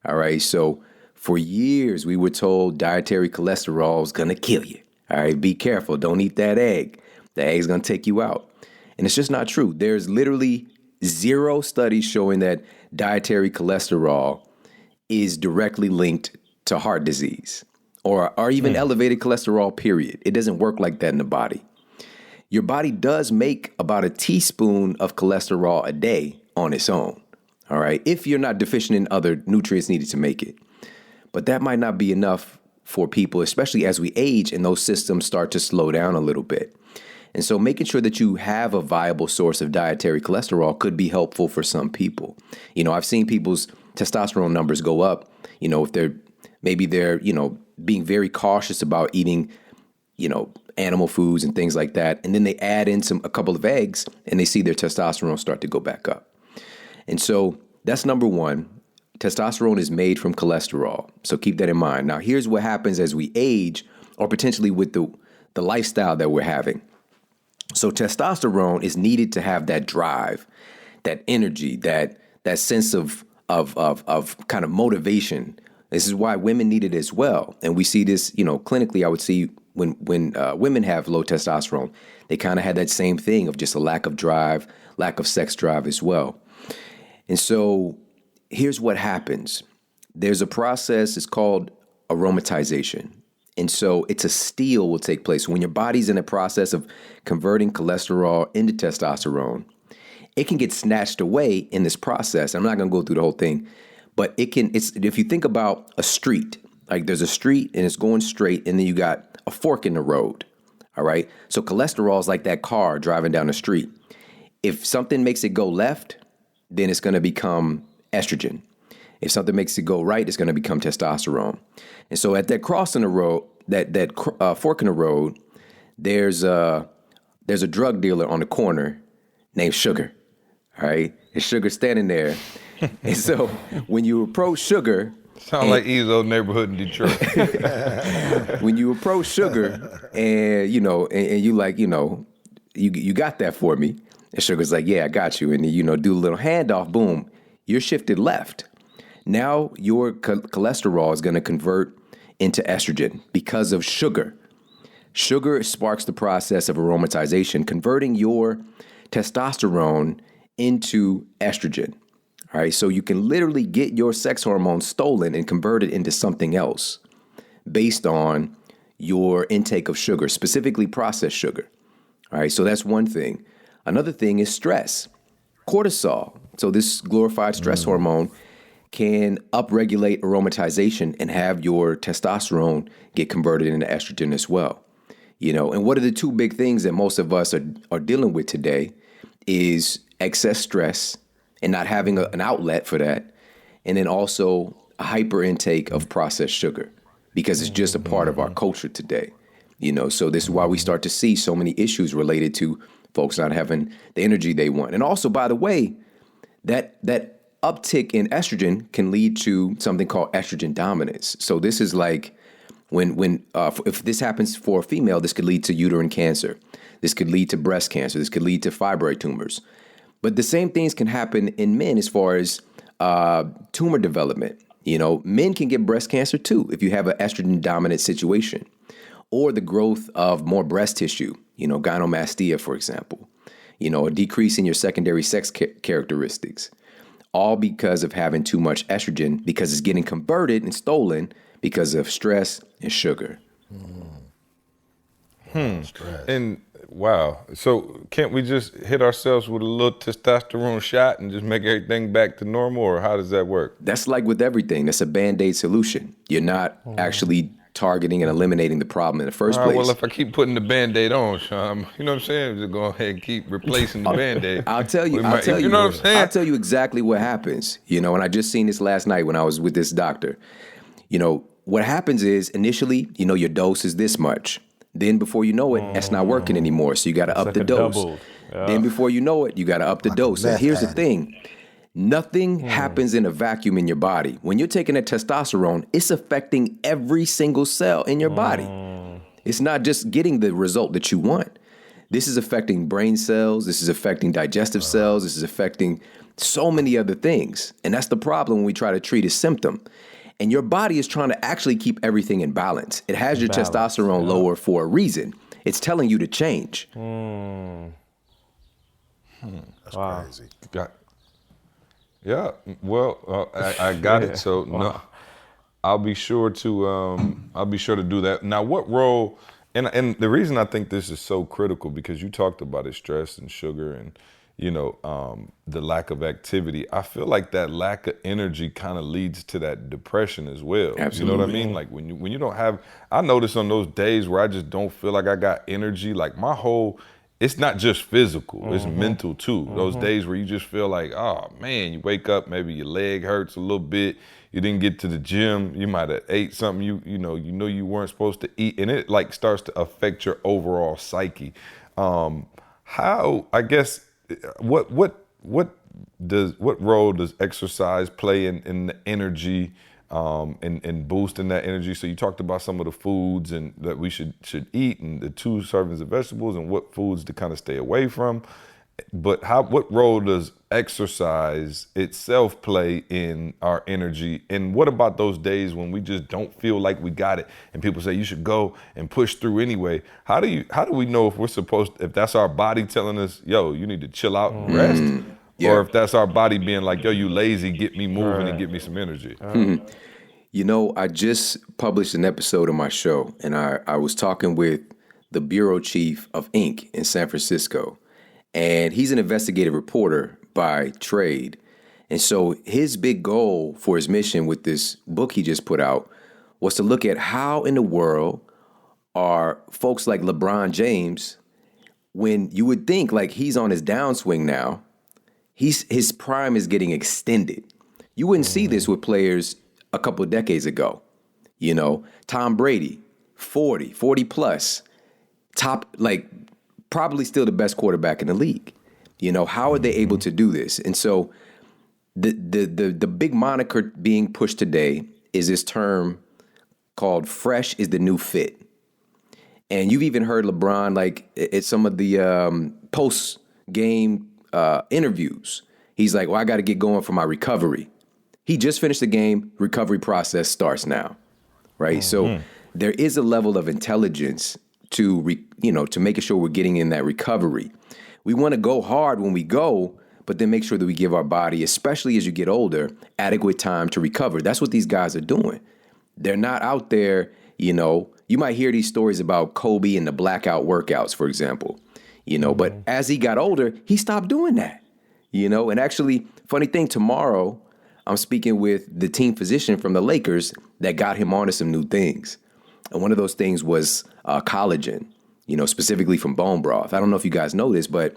E: All right. So for years, we were told dietary cholesterol is going to kill you. All right. Be careful. Don't eat that egg. The egg's going to take you out. And it's just not true. There's literally zero studies showing that dietary cholesterol is directly linked to heart disease or even elevated cholesterol, period. It doesn't work like that in the body. Your body does make about a teaspoon of cholesterol a day on its own, all right, if you're not deficient in other nutrients needed to make it. But that might not be enough for people, especially as we age and those systems start to slow down a little bit. And so making sure that you have a viable source of dietary cholesterol could be helpful for some people. I've seen people's testosterone numbers go up, if they're being very cautious about eating, animal foods and things like that. And then they add in a couple of eggs and they see their testosterone start to go back up. And so that's number one. Testosterone is made from cholesterol. So keep that in mind. Now, here's what happens as we age, or potentially with the lifestyle that we're having. So testosterone is needed to have that drive, that energy, that sense of kind of motivation. This is why women need it as well. And we see this, clinically, I would see when women have low testosterone, they kind of had that same thing of just a lack of drive, lack of sex drive as well. And so here's what happens. There's a process, it's called aromatization. And so it's a steal will take place. When your body's in a process of converting cholesterol into testosterone, it can get snatched away in this process. I'm not going to go through the whole thing, but if you think about a street, like there's a street and it's going straight and then you got a fork in the road. All right. So cholesterol is like that car driving down the street. If something makes it go left, then it's going to become estrogen. If something makes it go right, it's going to become testosterone. And so at that cross in the road, that fork in the road, there's a drug dealer on the corner named Sugar. All right. And Sugar's standing there. And so when you approach Sugar,
C: sound like Piezo neighborhood in Detroit.
E: When you approach Sugar and, and you like, you got that for me. And Sugar's like, yeah, I got you. And then, do a little handoff, boom, you're shifted left. Now your cholesterol is going to convert into estrogen because of sugar. Sugar sparks the process of aromatization, converting your testosterone into estrogen. All right, so you can literally get your sex hormone stolen and convert it into something else based on your intake of sugar, specifically processed sugar. All right, so that's one thing. Another thing is stress. Cortisol, so this glorified stress hormone, can upregulate aromatization and have your testosterone get converted into estrogen as well. And what are the two big things that most of us are dealing with today is excess stress and not having an outlet for that. And then also a hyper intake of processed sugar because it's just a part of our culture today. So this is why we start to see so many issues related to folks not having the energy they want. And also, by the way, that uptick in estrogen can lead to something called estrogen dominance. So this is like if this happens for a female, this could lead to uterine cancer. This could lead to breast cancer. This could lead to fibroid tumors. But the same things can happen in men as far as tumor development. Men can get breast cancer too if you have an estrogen dominant situation, or the growth of more breast tissue, gynecomastia, for example, a decrease in your secondary sex characteristics, all because of having too much estrogen, because it's getting converted and stolen because of stress and sugar.
D: Stress.
C: And wow. So can't we just hit ourselves with a little testosterone shot and just make everything back to normal, or how does that work?
E: That's like with everything. That's a Band-Aid solution. You're not actually targeting and eliminating the problem in the first
C: All right,
E: place.
C: well, if I keep putting the Band-Aid on, Shawn, you know what I'm saying? Just go ahead and keep replacing the Band-Aid.
E: I'll tell you.
C: You know what I'm saying?
E: I'll tell you exactly what happens. And I just seen this last night when I was with this doctor. What happens is initially, your dose is this much. Then before you know it, that's not working anymore. So you got to up the dose.
A: Yeah.
E: Then before you know it, you got to up the dose. And here's the thing. Nothing happens in a vacuum in your body. When you're taking that testosterone, it's affecting every single cell in your body. It's not just getting the result that you want. This is affecting brain cells. This is affecting digestive cells. This is affecting so many other things. And that's the problem when we try to treat a symptom. And your body is trying to actually keep everything in balance. It has your testosterone lower for a reason. It's telling you to change.
D: That's crazy.
C: Yeah, well, I got it. So no, I'll be sure to do that. Now, what role? And the reason I think this is so critical, because you talked about it, stress and sugar and the lack of activity. I feel like that lack of energy kind of leads to that depression as well.
E: Absolutely.
C: You know what I mean? Like when you don't have, I notice on those days where I just don't feel like I got energy, like it's not just physical, it's mental too. Those days where you just feel like, oh man, you wake up, maybe your leg hurts a little bit, you didn't get to the gym, you might have ate something you know you weren't supposed to eat, and it like starts to affect your overall psyche. How, I guess, what role does exercise play in the energy, and boosting that energy? So you talked about some of the foods and that we should eat, and the 2 servings of vegetables, and what foods to kind of stay away from. But what role does exercise itself play in our energy? And what about those days when we just don't feel like we got it, and people say you should go and push through anyway? How do we know if that's our body telling us, yo, you need to chill out and rest?
E: Yeah.
C: Or if that's our body being like, yo, you lazy, get me moving and get me some energy.
E: I just published an episode of my show, and I was talking with the bureau chief of Inc. in San Francisco. And he's an investigative reporter by trade. And so his big goal for his mission with this book he just put out was to look at how in the world are folks like LeBron James, when you would think like he's on his downswing now, his prime is getting extended. You wouldn't see this with players a couple of decades ago. Tom Brady, 40 plus, top, like, probably still the best quarterback in the league. How are they able to do this? And so the big moniker being pushed today is this term called fresh is the new fit. And you've even heard LeBron, like at some of the post-game interviews, he's like, well, I got to get going for my recovery. He just finished the game, recovery process starts now, right? So there is a level of intelligence to making sure we're getting in that recovery. We want to go hard when we go, but then make sure that we give our body, especially as you get older, adequate time to recover. That's what these guys are doing. They're not out there, you might hear these stories about Kobe and the blackout workouts, for example, but as he got older, he stopped doing that, and actually, funny thing, tomorrow, I'm speaking with the team physician from the Lakers that got him onto some new things. And one of those things was collagen, specifically from bone broth. I don't know if you guys know this, but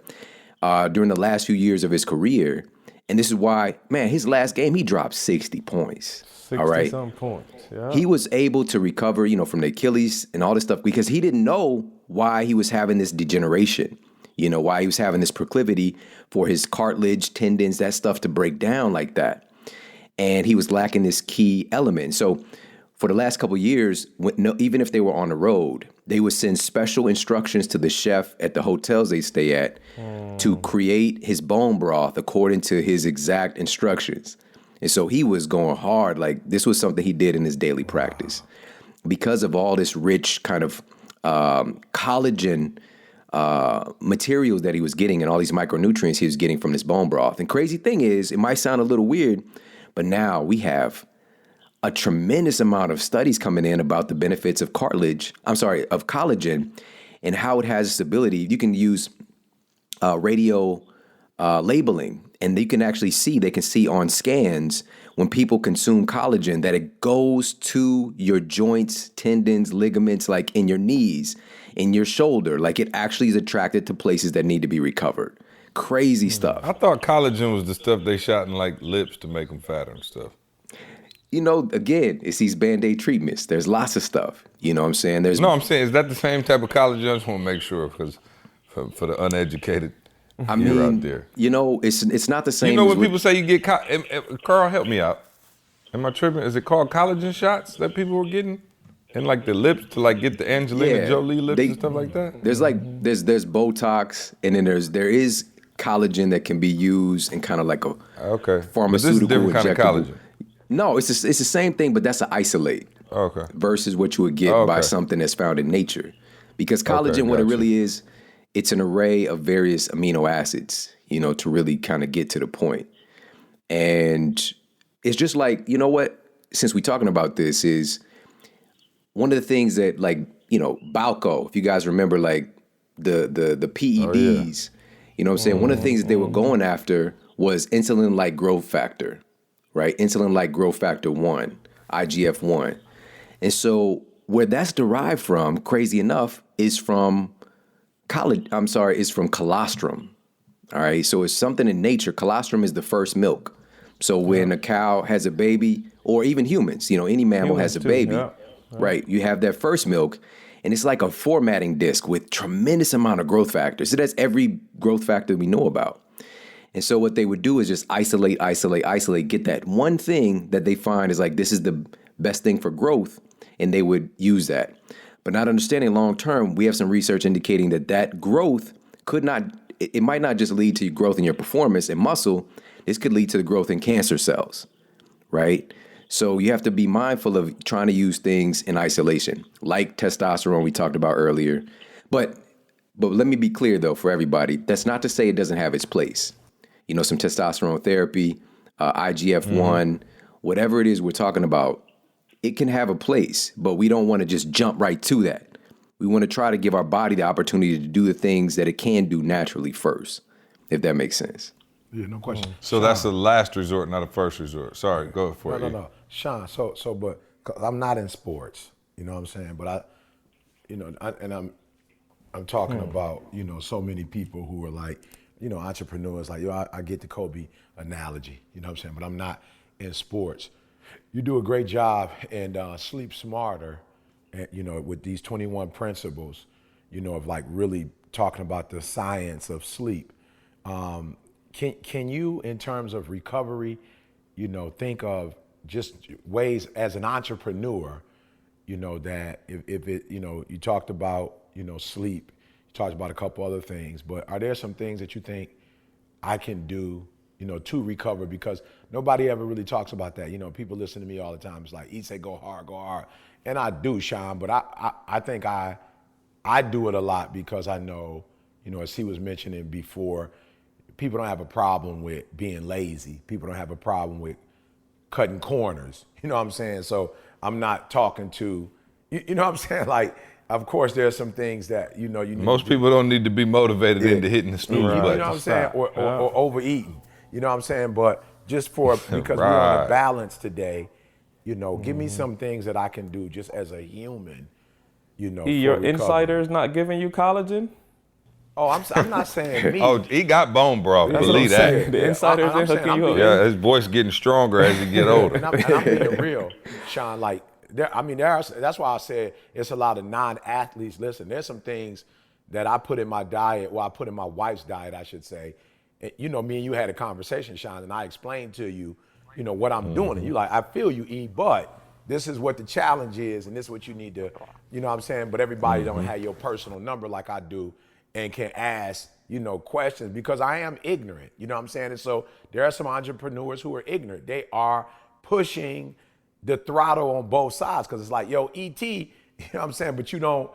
E: during the last few years of his career, and this is why, man, his last game, he dropped 60 points.
A: 60-some points, yeah.
E: He was able to recover, from the Achilles and all this stuff because he didn't know why he was having this degeneration. You know, why he was having this proclivity for his cartilage, tendons, that stuff to break down like that. And he was lacking this key element. So for the last couple of years, even if they were on the road, they would send special instructions to the chef at the hotels they stay at to create his bone broth according to his exact instructions. And so he was going hard. Like, this was something he did in his daily practice. Because of all this rich kind of collagen materials that he was getting and all these micronutrients he was getting from this bone broth. And crazy thing is, it might sound a little weird, but now we have a tremendous amount of studies coming in about the benefits of of collagen and how it has this ability. You can use radio labeling, and they can see on scans when people consume collagen that it goes to your joints, tendons, ligaments, like in your knees, in your shoulder. Like, it actually is attracted to places that need to be recovered. Crazy stuff.
C: I thought collagen was the stuff they shot in like lips to make them fatter and stuff.
E: You know, again, it's these Band-Aid treatments. There's lots of stuff. You know what I'm saying?
C: I'm saying, is that the same type of collagen? I just want to make sure, because for the uneducated out there.
E: You know, it's not the same.
C: You know what people say you get, Carl, help me out. Am I tripping? Is it called collagen shots that people were getting? And like the lips to like get the Angelina Jolie lips and stuff like that?
E: There's there's Botox, and then there is collagen that can be used in kind of like a pharmaceutical
C: this is a different kind of
E: injectable.
C: collagen.
E: No, it's the same thing, but that's an isolate.
C: Okay.
E: Versus what you would get by something that's found in nature. Because collagen, what it really is, it's an array of various amino acids, you know, to really kind of get to the point. And it's just like, you know what, since we're talking about this, is one of the things that, like, you know, Balco, if you guys remember, like the PEDs, you know what I'm saying? One of the things that they were going after was insulin-like growth factor, right? Insulin-like growth factor 1, IGF-1. And so where that's derived from, crazy enough, is from colostrum. All right. So it's something in nature. Colostrum is the first milk. So when a cow has a baby, or even humans, you know, any mammal has a baby, right? You have that first milk, and it's like a formatting disc with tremendous amount of growth factors. So that's every growth factor we know about. And so what they would do is just isolate, get that one thing that they find is like, this is the best thing for growth, and they would use that. But not understanding long term, we have some research indicating that growth it might not just lead to growth in your performance and muscle, this could lead to the growth in cancer cells, right? So you have to be mindful of trying to use things in isolation, like testosterone we talked about earlier. But let me be clear, though, for everybody, that's not to say it doesn't have its place. You know, some testosterone therapy, IGF-1, whatever it is we're talking about, it can have a place, but we don't want to just jump right to that. We want to try to give our body the opportunity to do the things that it can do naturally first, if that makes sense.
D: Yeah, no question.
C: So that's a last resort, not a first resort. Sorry, go for it.
D: No. Shawn, but 'cause I'm not in sports, you know what I'm saying? But I'm talking about, you know, so many people who are like, you know, entrepreneurs, like, I get the Kobe analogy, you know what I'm saying? But I'm not in sports. You do a great job and Sleep Smarter, and, you know, with these 21 principles, you know, of like really talking about the science of sleep. Can you, in terms of recovery, you know, think of just ways as an entrepreneur, you know, that if it, you know, you talked about, you know, sleep, you talked about a couple other things, but are there some things that you think I can do, you know, to recover? Because nobody ever really talks about that. You know, people listen to me all the time. It's like, eat, say, go hard. And I do, Shawn, but I think I do it a lot because I know, you know, as he was mentioning before, people don't have a problem with being lazy. People don't have a problem with cutting corners. You know what I'm saying? So I'm not talking to, you know what I'm saying? Like, of course, there are some things that, you know, you need
C: Most people don't need to be motivated into hitting the snooze button.
D: You know what I'm saying? Or overeating. You know what I'm saying? But just because we're on a balance today, you know, give me some things that I can do just as a human, you know.
A: Your insiders not giving you collagen?
D: Oh, I'm not saying me.
C: Oh, he got bone broth.
A: That's
C: Believe
A: what I'm
C: that.
A: saying. The insiders are hooking you up.
C: Yeah, his voice getting stronger as he get older.
D: And I'm being real, Shawn. Like, that's why I said it's a lot of non-athletes. Listen, there's some things that I put in my diet, well, I put in my wife's diet, I should say. You know, me and you had a conversation, Shawn, and I explained to you, you know, what I'm doing. And you like, I feel you, E, but this is what the challenge is, and this is what you need to, you know what I'm saying? But everybody don't have your personal number like I do and can ask, you know, questions because I am ignorant, you know what I'm saying? And so there are some entrepreneurs who are ignorant. They are pushing the throttle on both sides because it's like, yo, ET, you know what I'm saying? But you don't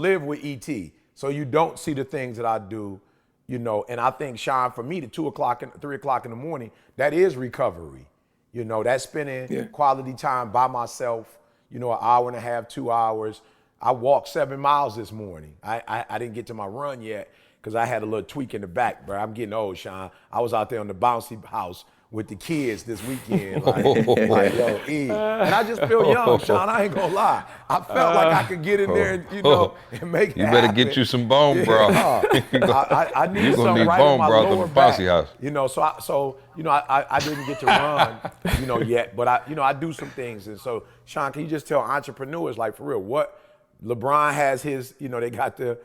D: live with ET. So you don't see the things that I do, you know. And I think, Shawn, for me, the 2 o'clock and 3 o'clock in the morning, that is recovery. You know, that's spending quality time by myself, you know, an hour and a half, 2 hours. I walked 7 miles this morning. I didn't get to my run yet because I had a little tweak in the back, bro. I'm getting old, Shawn. I was out there on the bouncy house with the kids this weekend, like yo, E. And I just feel young, Shawn. I ain't gonna lie. I felt like I could get in there and, you know, and make it
C: You better
D: happen.
C: get you some bone broth.
D: I need
C: You gonna
D: something
C: need
D: right
C: bone
D: on my
C: broth
D: lower
C: at the
D: back.
C: bouncy house.
D: You know, so you know, I didn't get to run, you know, yet, but I do some things. And so, Shawn, can you just tell entrepreneurs, like, for real, what Lebron has his, you know, they got the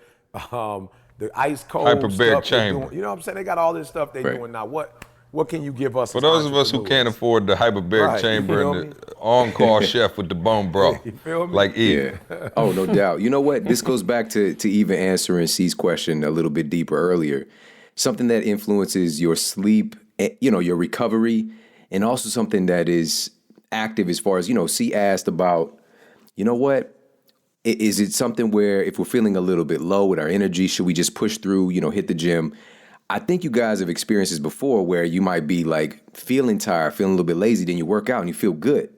D: ice cold
C: Hyperbaric
D: stuff
C: chamber.
D: doing, you know what I'm saying? They got all this stuff they're doing now. What can you give us?
C: For those of us who can't afford the hyperbaric chamber and the on-call chef with the bone broth,
D: You feel me?
C: like E.
E: Yeah. Oh, no doubt. You know what? This goes back to even answering C's question a little bit deeper earlier. Something that influences your sleep, you know, your recovery, and also something that is active as far as, you know, C asked about, you know what? Is it something where if we're feeling a little bit low with our energy, should we just push through, you know, hit the gym? I think you guys have experienced this before where you might be like feeling tired, feeling a little bit lazy, then you work out and you feel good,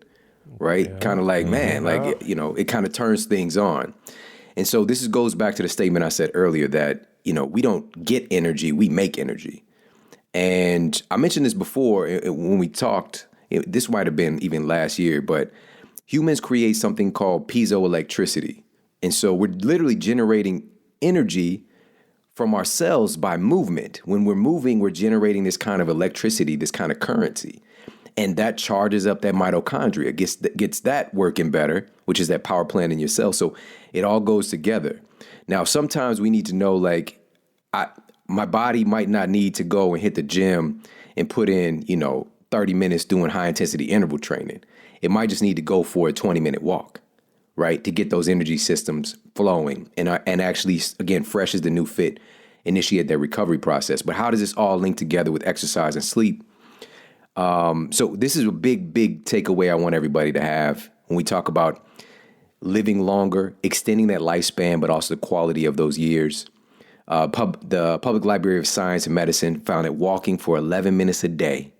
E: right? Yeah. Kind of like, man, like, you know, it kind of turns things on. And so this goes back to the statement I said earlier that, you know, we don't get energy, we make energy. And I mentioned this before when we talked, this might have been even last year, but humans create something called Piezo Electricity. And so we're literally generating energy from our cells by movement. When we're moving, we're generating this kind of electricity, this kind of currency. And that charges up that mitochondria, gets that working better, which is that power plant in your cell. So it all goes together. Now, sometimes we need to know, like, my body might not need to go and hit the gym and put in, you know, 30 minutes doing high intensity interval training. It might just need to go for a 20-minute walk, right? To get those energy systems flowing and actually, again, fresh as the new fit, initiate that recovery process. But how does this all link together with exercise and sleep? So this is a big takeaway I want everybody to have when we talk about living longer, extending that lifespan, but also the quality of those years. The Public Library of Science and Medicine found that walking for 11 minutes a day,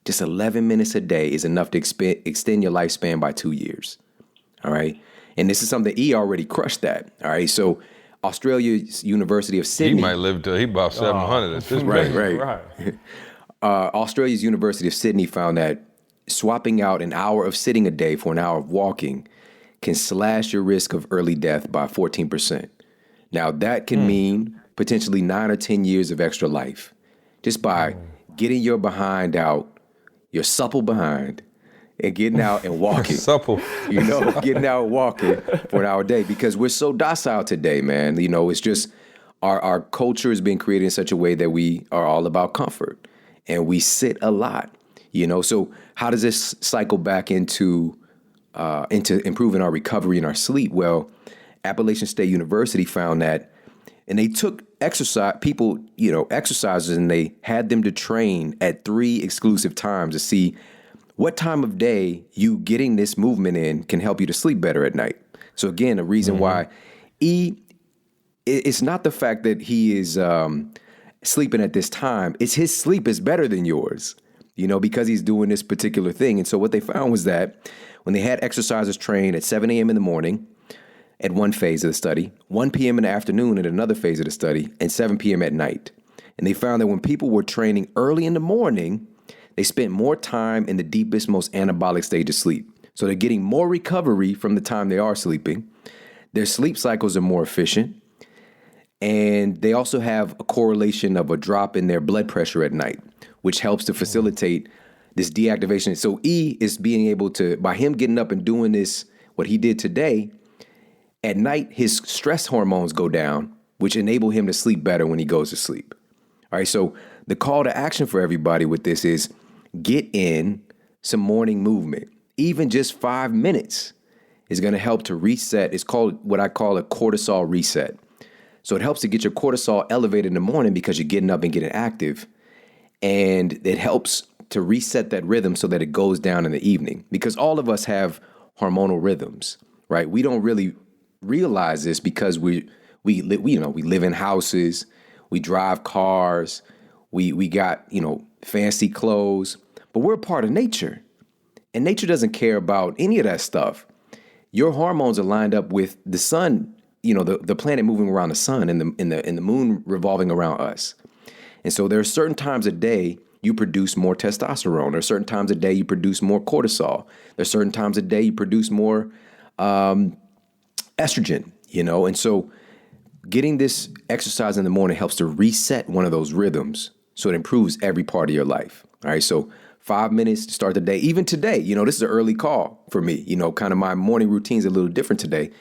E: just 11 minutes a day, is enough to extend your lifespan by 2 years. All right. And this is something E already crushed that. All right. So Australia's University of Sydney.
C: He might live till he about 700 at this point.
E: Right. Australia's University of Sydney found that swapping out an hour of sitting a day for an hour of walking can slash your risk of early death by 14%. Now, that can mean potentially 9 or 10 years of extra life just by getting your behind out, your supple behind, and getting out and walking.
C: Supple.
E: You know, getting out and walking for an hour a day, because we're so docile today, man. You know, it's just our culture is being created in such a way that we are all about comfort and we sit a lot, you know. So how does this cycle back into improving our recovery and our sleep? Well, Appalachian State University found that, and they took exercisers, and they had them to train at 3 exclusive times to see what time of day you getting this movement in can help you to sleep better at night. So again, a reason why it's not the fact that he is sleeping at this time. It's his sleep is better than yours, you know, because he's doing this particular thing. And so what they found was that when they had exercisers train at 7 a.m. in the morning at one phase of the study, 1 p.m. in the afternoon at another phase of the study, and 7 p.m. at night. And they found that when people were training early in the morning, they spent more time in the deepest, most anabolic stage of sleep. So they're getting more recovery from the time they are sleeping. Their sleep cycles are more efficient. And they also have a correlation of a drop in their blood pressure at night, which helps to facilitate this deactivation. So E is being able to, by him getting up and doing this, what he did today, At night, his stress hormones go down, which enable him to sleep better when he goes to sleep. All right, so the call to action for everybody with this is get in some morning movement. Even just 5 minutes is going to help to reset. It's called what I call a cortisol reset. So it helps to get your cortisol elevated in the morning because you're getting up and getting active. And it helps to reset that rhythm so that it goes down in the evening. Because all of us have hormonal rhythms, right? We don't really realize this because we live in houses, we drive cars, we got, fancy clothes, but we're a part of nature. And nature doesn't care about any of that stuff. Your hormones are lined up with the sun, the planet moving around the sun and the moon revolving around us. And so there are certain times a day you produce more testosterone. There are certain times a day you produce more cortisol. There are certain times a day you produce more estrogen, And so getting this exercise in the morning helps to reset one of those rhythms so it improves every part of your life. All right, so 5 minutes to start the day. Even today, this is an early call for me. Kind of my morning routine's a little different today.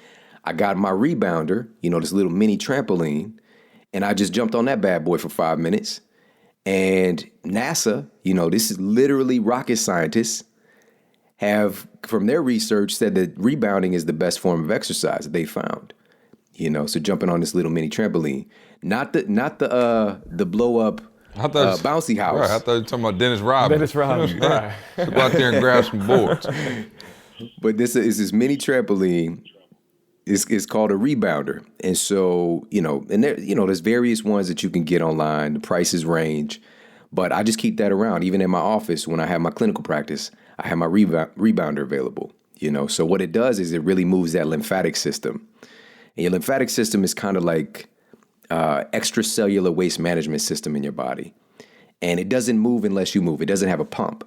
E: I got my rebounder, this little mini trampoline, and I just jumped on that bad boy for 5 minutes. And NASA, this is literally rocket scientists have, from their research, said that rebounding is the best form of exercise that they found. So jumping on this little mini trampoline, not the blow up bouncy house.
C: Right, I thought you were talking about Dennis Rodman.
A: Dennis Rodman, right.
C: So go out there and grab some boards.
E: But this is this mini trampoline. It's called a rebounder. And so, and there, there's various ones that you can get online. The prices range. But I just keep that around. Even in my office, when I have my clinical practice, I have my rebounder available. So what it does is it really moves that lymphatic system. And your lymphatic system is kind of like extracellular waste management system in your body. And it doesn't move unless you move. It doesn't have a pump.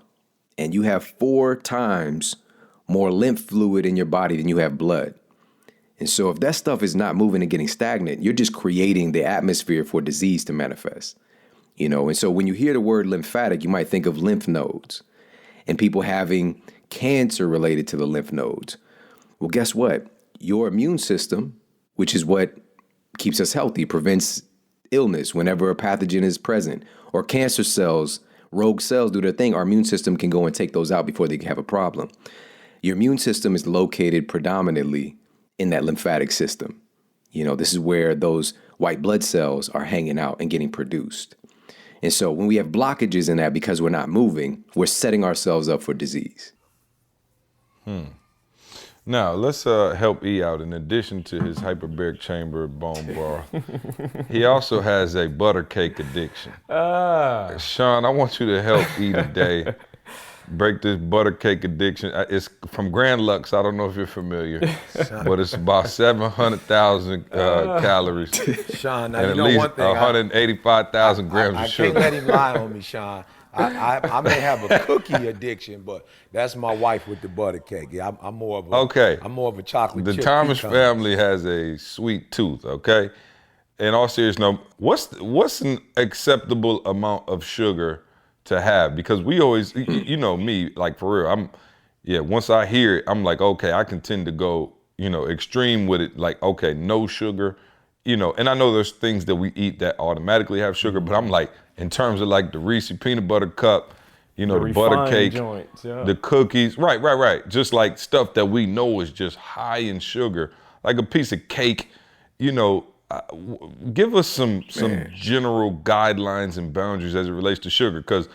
E: And you have 4 times more lymph fluid in your body than you have blood. And so if that stuff is not moving and getting stagnant, you're just creating the atmosphere for disease to manifest. And so when you hear the word lymphatic, you might think of lymph nodes and people having cancer related to the lymph nodes. Well, guess what? Your immune system, which is what keeps us healthy, prevents illness whenever a pathogen is present, or cancer cells, rogue cells do their thing, our immune system can go and take those out before they have a problem. Your immune system is located predominantly in that lymphatic system. This is where those white blood cells are hanging out and getting produced. And so when we have blockages in that because we're not moving, we're setting ourselves up for disease.
C: Now, let's help E out. In addition to his hyperbaric chamber bone broth, he also has a butter cake addiction. Shawn, I want you to help E today break this butter cake addiction. It's from Grand Lux. I don't know if you're familiar, but it's about 700,000 calories.
D: Shawn, now
C: and
D: you
C: at
D: know
C: least
D: one thing.
C: 185,000 grams
D: I
C: of sugar.
D: can't let him lie on me, Shawn. I may have a cookie addiction, but that's my wife with the butter cake. Yeah, I'm more of a chocolate
C: The
D: chip
C: Thomas
D: pecan.
C: family has a sweet tooth, okay? In all seriousness, what's an acceptable amount of sugar to have? Because we always, me, like for real, once I hear it, I'm like, okay, I can tend to go, extreme with it, like, okay, no sugar, and I know there's things that we eat that automatically have sugar, but I'm like, in terms of like the Reese peanut butter cup, the butter cake,
A: joints, yeah.
C: the cookies, right. Just like stuff that we know is just high in sugar, like a piece of cake, give us some general guidelines and boundaries as it relates to sugar, because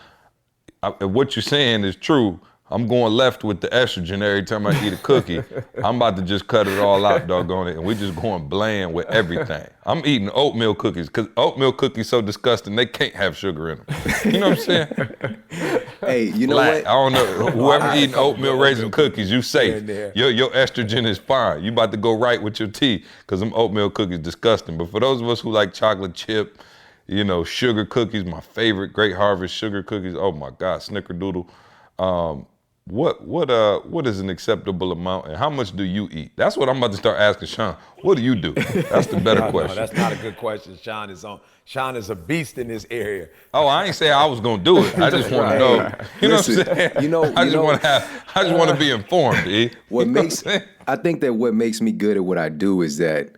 C: what you're saying is true. I'm going left with the estrogen every time I eat a cookie. I'm about to just cut it all out, doggone it, and we just going bland with everything. I'm eating oatmeal cookies because oatmeal cookies so disgusting they can't have sugar in them. You know what I'm saying?
E: Hey, you know
C: Black.
E: what?
C: I don't know. Whoever eating oatmeal raisin cookies, you safe. Your estrogen is fine. You about to go right with your tea because them oatmeal cookies disgusting. But for those of us who like chocolate chip, sugar cookies, my favorite, Great Harvest sugar cookies. Oh my God, Snickerdoodle. what is an acceptable amount, and how much do you eat? That's what I'm about to start asking Shawn. What do you do? That's the better question.
D: No, that's not a good question. Sean is a beast in this area.
C: Oh, I ain't say I was gonna do it. I just want to know. You know what I'm saying? I just want to be informed.
E: I think that what makes me good at what I do is that,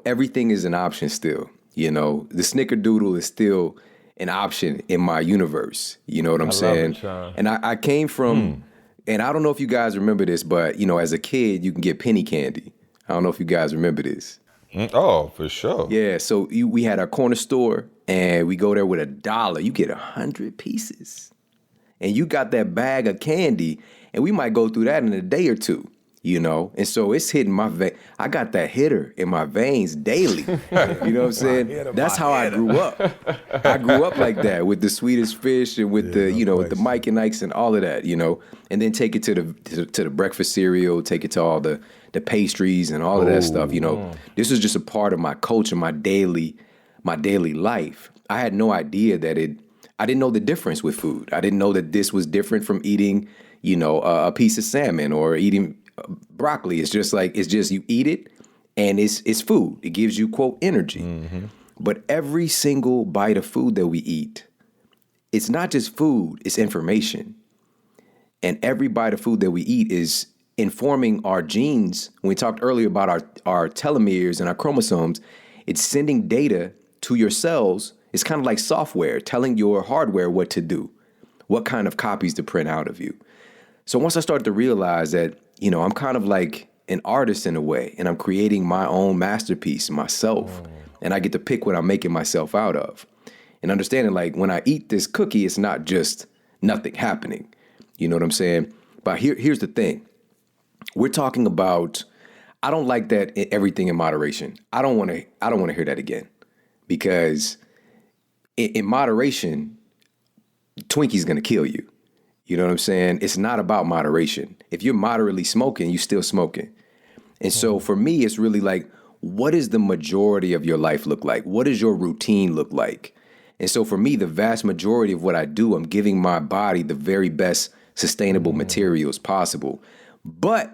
E: everything is an option still. The snickerdoodle is still an option in my universe. You know what I'm saying? And I came from, and I don't know if you guys remember this, but as a kid, you can get penny candy. I don't know if you guys remember this.
C: Oh, for sure.
E: Yeah, so we had our corner store, and we go there with $1. You get 100 pieces. And you got that bag of candy, and we might go through that in a day or two, And so it's hitting my vein. I got that hitter in my veins daily. You know what I'm saying? That's how I grew up. I grew up like that with the Swedish fish and with with the Mike and Ikes and all of that, And then take it to the breakfast cereal, take it to all the pastries and all of that stuff, This was just a part of my culture, my daily life. I had no idea that I didn't know the difference with food. I didn't know that this was different from eating, a piece of salmon or eating broccoli. It's just you eat it and it's food. It gives you, quote, energy. Mm-hmm. But every single bite of food that we eat, it's not just food, it's information. And every bite of food that we eat is informing our genes. When we talked earlier about our telomeres and our chromosomes, it's sending data to your cells. It's kind of like software telling your hardware what to do, what kind of copies to print out of you. So once I started to realize that, I'm kind of like an artist in a way, and I'm creating my own masterpiece myself, and I get to pick what I'm making myself out of. And understanding, like, when I eat this cookie, it's not just nothing happening. You know what I'm saying? But here's the thing. We're talking about, I don't like that everything in moderation. I don't want to hear that again, because in moderation, Twinkie's going to kill you. You know what I'm saying? It's not about moderation. If you're moderately smoking, you're still smoking. And so for me, it's really like, what does the majority of your life look like? What does your routine look like? And so for me, the vast majority of what I do, I'm giving my body the very best sustainable materials possible. But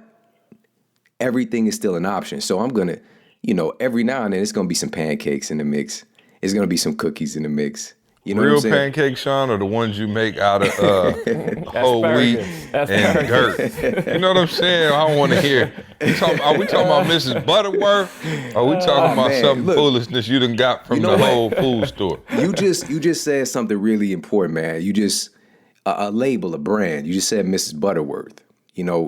E: everything is still an option. So I'm going to, every now and then, it's going to be some pancakes in the mix. It's going to be some cookies in the mix. You know
C: Real pancakes, Shawn, or the ones you make out of whole wheat and dirt? You know what I'm saying? I don't want to hear. Are we talking about Mrs. Butterworth? Or are we talking about something foolishness you done got from the whole food store?
E: You just said something really important, man. You just a label, a brand. You just said Mrs. Butterworth.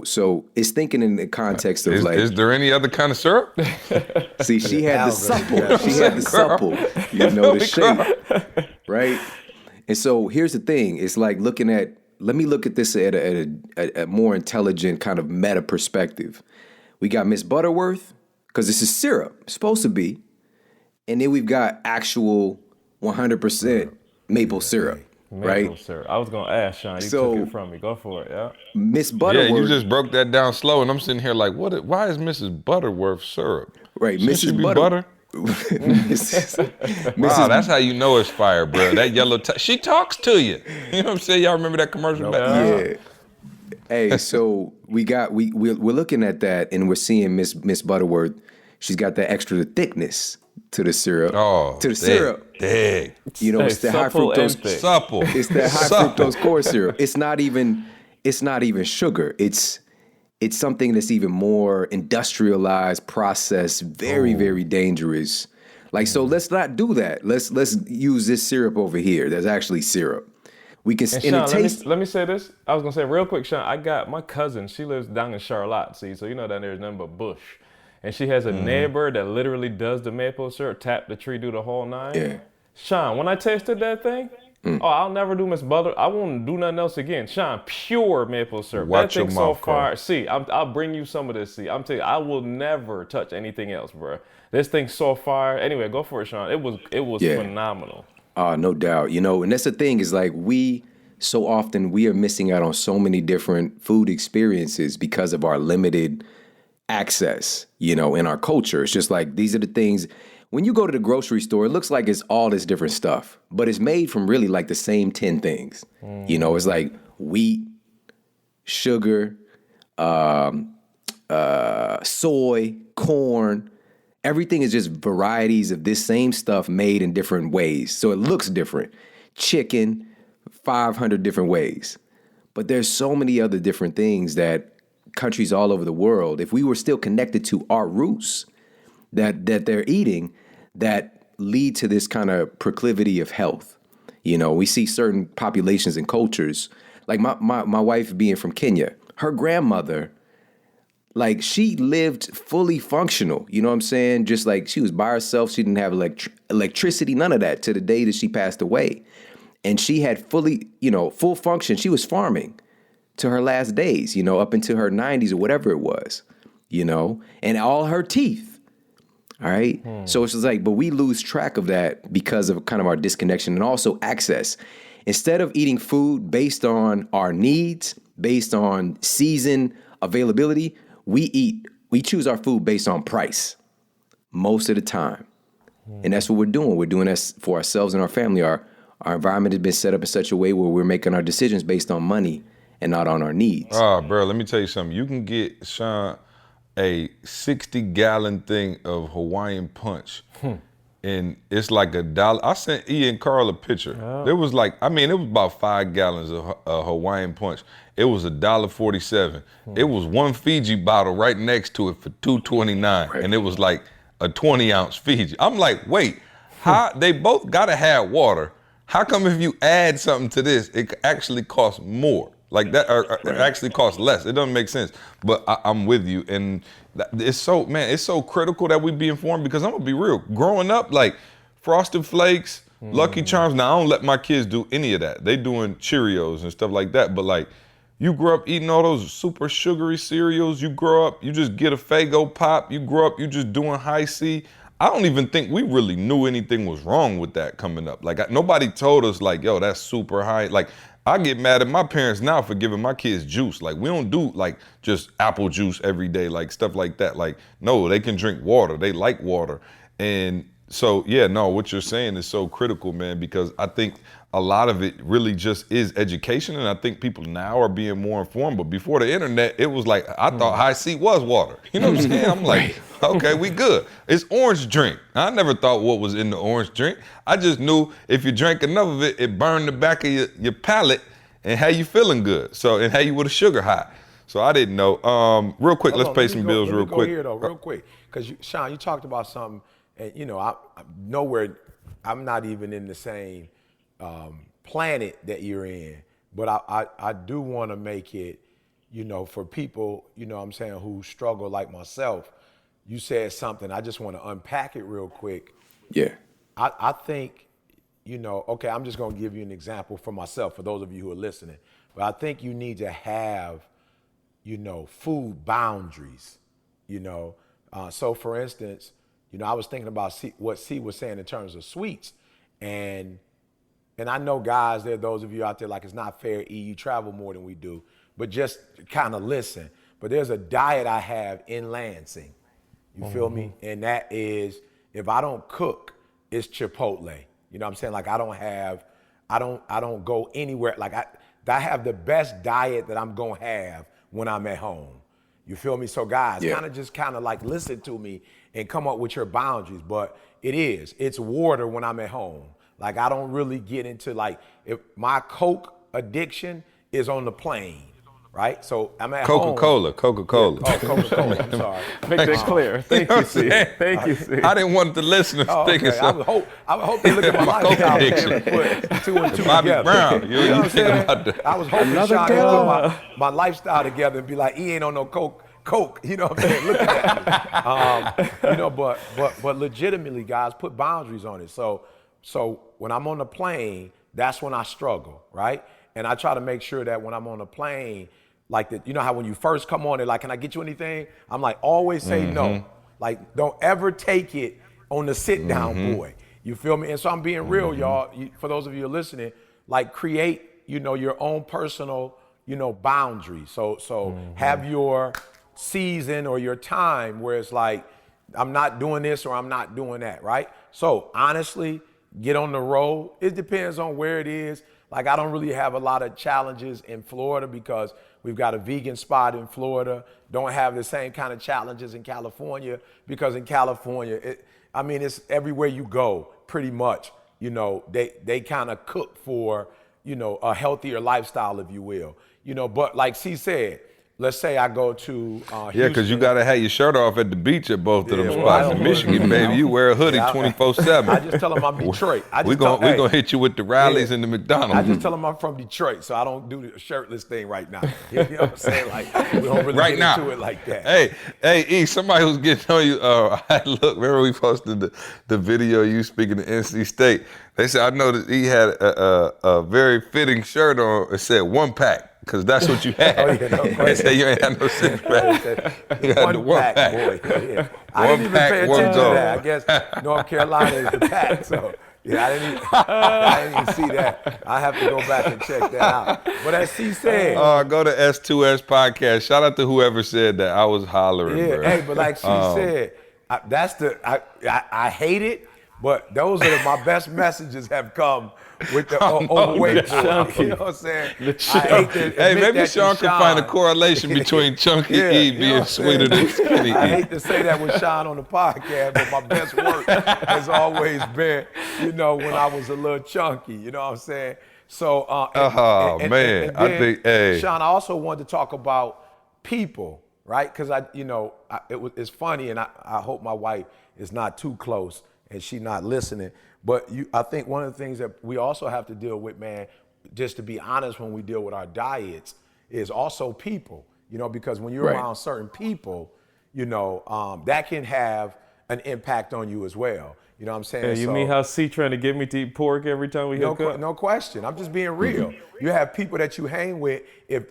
E: So it's thinking in the context of
C: is there any other kind of syrup?
E: See, she had the supple. She had the supple. The shape, right? And so here's the thing. It's like let me look at this at a more intelligent kind of meta perspective. We got Miss Butterworth, because this is syrup, it's supposed to be. And then we've got actual 100% maple syrup. Maple
A: syrup. I was gonna ask Shawn. You took it from me. Go for it. Yeah.
E: Miss Butterworth.
C: Yeah, you just broke that down slow, and I'm sitting here like, what? Why is Mrs. Butterworth syrup?
E: Right,
C: Shouldn't she be butter. Wow, that's how you know it's fire, bro. That yellow. She talks to you. You know what I'm saying? Y'all remember that commercial?
E: Yeah. Hey, so we're looking at that, and we're seeing Miss Butterworth. She's got that extra thickness to the syrup. Syrup.
C: Thick.
E: It's the high fructose.
C: Supple.
E: It's that high fructose corn syrup. It's not even sugar. It's something that's even more industrialized, processed, very, very dangerous. Like, so let's not do that. Let's use this syrup over here. There's actually syrup. We can
A: and Shawn, let me say this. I was gonna say real quick, Shawn. I got my cousin. She lives down in Charlotte. See, so down there's nothing but bush. And she has a neighbor that literally does the maple syrup, tap the tree, do the whole nine.
E: Yeah.
A: Shawn, when I tasted that thing, I'll never do Miss Butter. I won't do nothing else again. Shawn, pure maple syrup.
C: Watch
A: that thing's
C: your mouth,
A: so fire. See, I'll bring you some of this. See, I'm telling you, I will never touch anything else, bro. This thing's so fire. Anyway, go for it, Shawn. It was phenomenal.
E: No doubt. And that's the thing is like we are missing out on so many different food experiences because of our limited access, in our culture. It's just like, these are the things, when you go to the grocery store, it looks like it's all this different stuff, but it's made from really like the same 10 things. It's like wheat, sugar, soy, corn. Everything is just varieties of this same stuff made in different ways. So it looks different. Chicken, 500 different ways. But there's so many other different things that countries all over the world, if we were still connected to our roots that they're eating, that lead to this kind of proclivity of health. You know, we see certain populations and cultures, like my wife being from Kenya, her grandmother, like she lived fully functional, you know what I'm saying? Just like she was by herself, she didn't have electricity, none of that to the day that she passed away. And she had full function. She was farming to her last days, you know, up into her 90s or whatever it was, you know, and all her teeth. All right. So it's just like, but we lose track of that because of kind of our disconnection and also access. Instead of eating food based on our needs, based on season availability, we choose our food based on price most of the time. And that's what we're doing. We're doing this for ourselves and our family. Our environment has been set up in such a way where we're making our decisions based on money and not on our needs.
C: Oh, bro, let me tell you something. You can get, Shawn, a 60-gallon thing of Hawaiian punch. And it's like $1. I sent E and Carl a picture. It was like, it was about 5 gallons of Hawaiian punch. It was $1.47. It was one Fiji bottle right next to it for $2.29. Right. And it was like a 20-ounce Fiji. I'm like, wait, how they both gotta have water. How come if you add something to this, it actually costs more? Like that, or it actually costs less. It doesn't make sense. But I'm with you, and it's so critical that we be informed, because I'm gonna be real. Growing up, like Frosted Flakes, Lucky Charms. Now I don't let my kids do any of that. They doing Cheerios and stuff like that. But like, you grow up eating all those super sugary cereals. You grow up, you just get a Faygo Pop. You grow up, you just doing High C. I don't even think we really knew anything was wrong with that coming up. Like nobody told us like, yo, that's super high. Like I get mad at my parents now for giving my kids juice. Like we don't do like just apple juice every day, like stuff like that. Like no, they can drink water. They like water. And so, yeah, no, what you're saying is so critical, man, because I think a lot of it really just is education. And I think people now are being more informed. But before the internet, it was like, I thought High C was water. You know what I'm saying? I'm like, okay, we good. It's orange drink. I never thought what was in the orange drink. I just knew if you drank enough of it, it burned the back of your palate and had you feeling good. So, and had you with a sugar high. So I didn't know. Real quick, let's pay some bills real quick.
D: Here though, real quick. Because Shawn, you talked about something, and you know, I'm not even in the same planet that you're in, but I do want to make it, you know, for people, you know what I'm saying, who struggle like myself. You said something, I just want to unpack it real quick.
E: Yeah.
D: I think, you know, okay, I'm just going to give you an example for myself, for those of you who are listening, but I think you need to have, you know, food boundaries, you know. So for instance, you know, I was thinking about what C was saying in terms of sweets, and I know, guys, there are those of you out there like, it's not fair, E, you travel more than we do, but just kind of listen. But there's a diet I have in Lansing, you feel me? And that is, if I don't cook, it's Chipotle. You know what I'm saying? Like I don't go anywhere. Like I have the best diet that I'm gonna have when I'm at home. You feel me? So guys, kind of like listen to me and come up with your boundaries. But it's water when I'm at home. Like I don't really get into like, if my Coke addiction is on the plane, right? So I'm at
C: Coca-Cola.
D: home. Coca-Cola. Oh, Coca-Cola, I'm sorry.
A: Make that clear. Thank you, C. Thank you, C.
C: I didn't want the listeners thinking
D: I would hope they look at my lifestyle and put two and two
C: Bobby
D: together.
C: Brown.
D: You know what I'm saying?
C: About that.
D: I was hoping Shawn could put my lifestyle together and be like, he ain't on no Coke, you know what I'm saying? Looking at me. You know, but legitimately, guys, put boundaries on it. So when I'm on the plane, that's when I struggle, right? And I try to make sure that when I'm on the plane, like you know how when you first come on, they're like, can I get you anything? I'm like, always say no. Like, don't ever take it on the sit down, boy. You feel me? And so I'm being real, y'all. For those of you who are listening, like create, you know, your own personal, you know, boundaries. So have your season or your time where it's like, I'm not doing this or I'm not doing that, right? So honestly, get on the road. It depends on where it is. Like, I don't really have a lot of challenges in Florida because we've got a vegan spot in Florida. Don't have the same kind of challenges in California because in California, it's everywhere you go, pretty much, they kind of cook for, a healthier lifestyle, if you will. But like C said, let's say I go to
C: Yeah, because you got to have your shirt off at the beach at both of them
D: well,
C: spots. In Michigan, baby, you wear a hoodie 24/7.
D: I just tell them I'm Detroit.
C: We're going to hit you with the Rileys and the McDonald's.
D: I just tell them I'm from Detroit, so I don't do the shirtless thing right now. You know what I'm saying? Like, we don't really get into it like that.
C: Hey, E, somebody was getting on you. Look, remember we posted the video of you speaking to NC State. They said, I noticed he had a very fitting shirt on. It said 1-pack. Because that's what you had.
D: Oh, yeah, no
C: They
D: question.
C: say you ain't had no 6-pack. You had the 1-pack.
D: Boy. Yeah. I didn't even pay attention to that. I guess North Carolina is the pack. So, yeah, I didn't even see that. I have to go back and check that out. But as C said.
C: Go to S2S Podcast. Shout out to whoever said that. I was hollering,
D: Yeah,
C: bro.
D: hey, but like she said, I hate it, but those are my best messages have come with the overweight boy. You know what I'm saying? I hate to
C: Hey,
D: admit
C: maybe
D: that
C: Shawn
D: to
C: can find a correlation between Chunky
D: Yeah,
C: E
D: you know
C: being
D: what I'm
C: sweeter
D: saying?
C: than Skinny
D: I
C: E.
D: hate to say that with Shawn on the podcast, but my best work has always been, when I was a little chunky. You know what I'm saying? So, and
C: man, I
D: then,
C: think, hey.
D: Shawn, I also wanted to talk about people, right? Because it's funny, and I hope my wife is not too close and she's not listening. But I think one of the things that we also have to deal with, man, just to be honest, when we deal with our diets, is also people. Because when you're around certain people, that can have an impact on you as well. You know what I'm saying?
A: Hey, you mean how C trying to get me to eat pork every time we hook up?
D: No question. I'm just being real. You have people that you hang with. If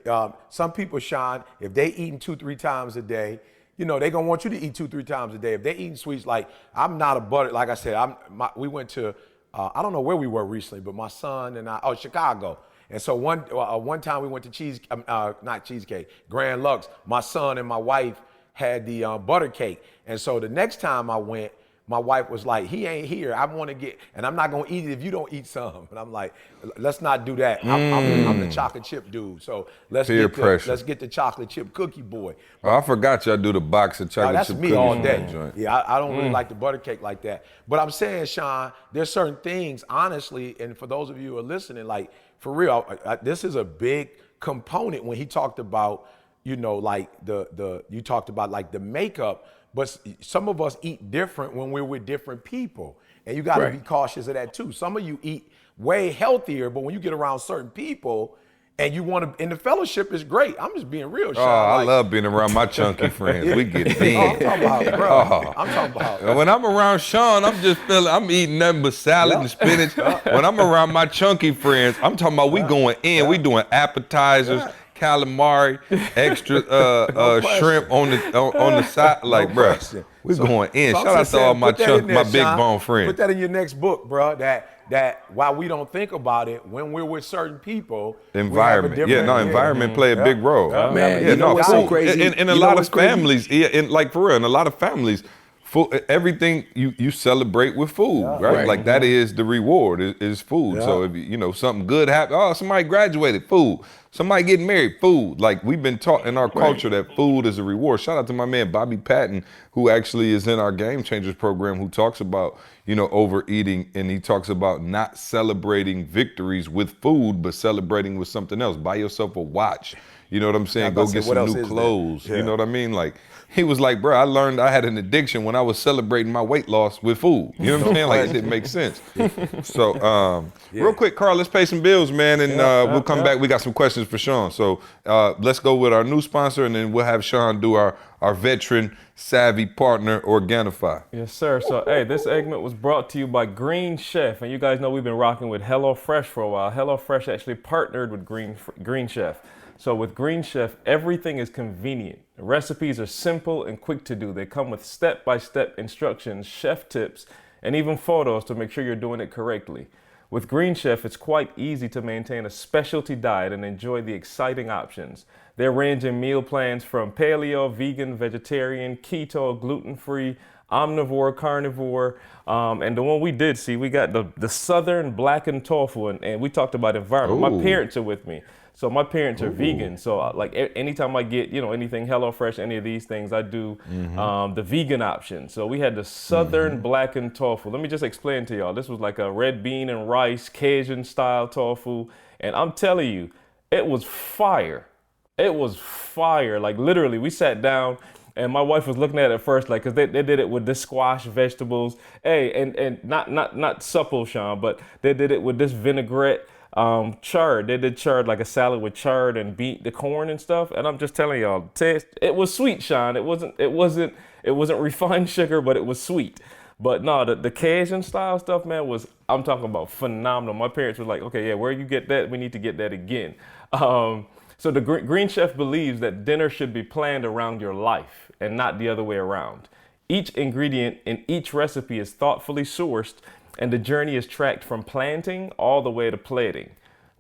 D: some people, Shawn, if they eating 2-3 times a day, they gonna want you to eat 2-3 times a day. If they eating sweets, like I'm not a butter. Like I said, we went to I don't know where we were recently, but my son and I, Chicago. And so one time we went to not cheesecake, Grand Lux. My son and my wife had the butter cake. And so the next time I went, my wife was like, he ain't here. I want to get, and I'm not going to eat it if you don't eat some. And I'm like, let's not do that. I'm the chocolate chip dude. So let's get the chocolate chip cookie boy.
C: I forgot y'all do the box of chocolate chip cookies.
D: That's me all
C: on
D: day.
C: that joint.
D: Yeah, I don't really like the butter cake like that. But I'm saying, Shawn, there's certain things, honestly, and for those of you who are listening, like, for real, this is a big component when he talked about, like you talked about like the makeup. But some of us eat different when we're with different people. And you got to be cautious of that too. Some of you eat way healthier, but when you get around certain people and you want to, and the fellowship is great. I'm just being real, Shawn.
C: I love being around my chunky friends. We get big.
D: I'm talking about, bro. I'm talking about.
C: When I'm around Shawn, I'm eating nothing but salad and spinach. When I'm around my chunky friends, I'm talking about we going in. We doing appetizers. Calamari, extra shrimp on the side, like, bro, we going in. Shout out to all my big bone friends.
D: Put that in your next book, bro. That while we don't think about it, when we're with certain people,
C: environment, environment play a big role.
E: Man, you know what's so crazy?
C: In a lot of families, for real, in a lot of families, everything you celebrate with food, right? Like that is the reward is food. So if something good happened, somebody graduated, food. Somebody getting married, food. Like we've been taught in our culture that food is a reward. Shout out to my man Bobby Patton, who actually is in our Game Changers program, who talks about overeating, and he talks about not celebrating victories with food, but celebrating with something else. Buy yourself a watch. You know what I'm saying? Go get some new clothes. You know what I mean? Like, he was like, bro, I learned I had an addiction when I was celebrating my weight loss with food. You know what I'm saying? Like, it didn't make sense. So, real quick, Carl, let's pay some bills, man, and we'll come back. We got some questions for Shawn. So, let's go with our new sponsor, and then we'll have Shawn do our veteran savvy partner, Organifi.
A: Yes, sir. So, hey, this segment was brought to you by Green Chef, and you guys know we've been rocking with HelloFresh for a while. HelloFresh actually partnered with Green Chef. So with Green Chef, everything is convenient. The recipes are simple and quick to do. They come with step-by-step instructions, chef tips, and even photos to make sure you're doing it correctly. With Green Chef, it's quite easy to maintain a specialty diet and enjoy the exciting options. They range in meal plans from paleo, vegan, vegetarian, keto, gluten-free, omnivore, carnivore. And the one we did see, we got the Southern blackened tofu, and we talked about environment. My
C: Ooh.
A: parents are with me. So my parents are vegan. So like anytime I get, anything HelloFresh, any of these things, I do the vegan option. So we had the Southern blackened tofu. Let me just explain to y'all. This was like a red bean and rice Cajun style tofu. And I'm telling you, it was fire. It was fire. Like literally, we sat down and my wife was looking at it first, like, cause they did it with this squash vegetables. Hey, and not supple, Shawn, but they did it with this vinaigrette. Chard. They did chard, like a salad with chard and beet the corn and stuff. And I'm just telling y'all, it was sweet, Shawn. It wasn't refined sugar, but it was sweet. But no, the Cajun style stuff, man, I'm talking about phenomenal. My parents were like, okay, yeah, where you get that? We need to get that again. So the Green Chef believes that dinner should be planned around your life and not the other way around. Each ingredient in each recipe is thoughtfully sourced, and the journey is tracked from planting all the way to plating.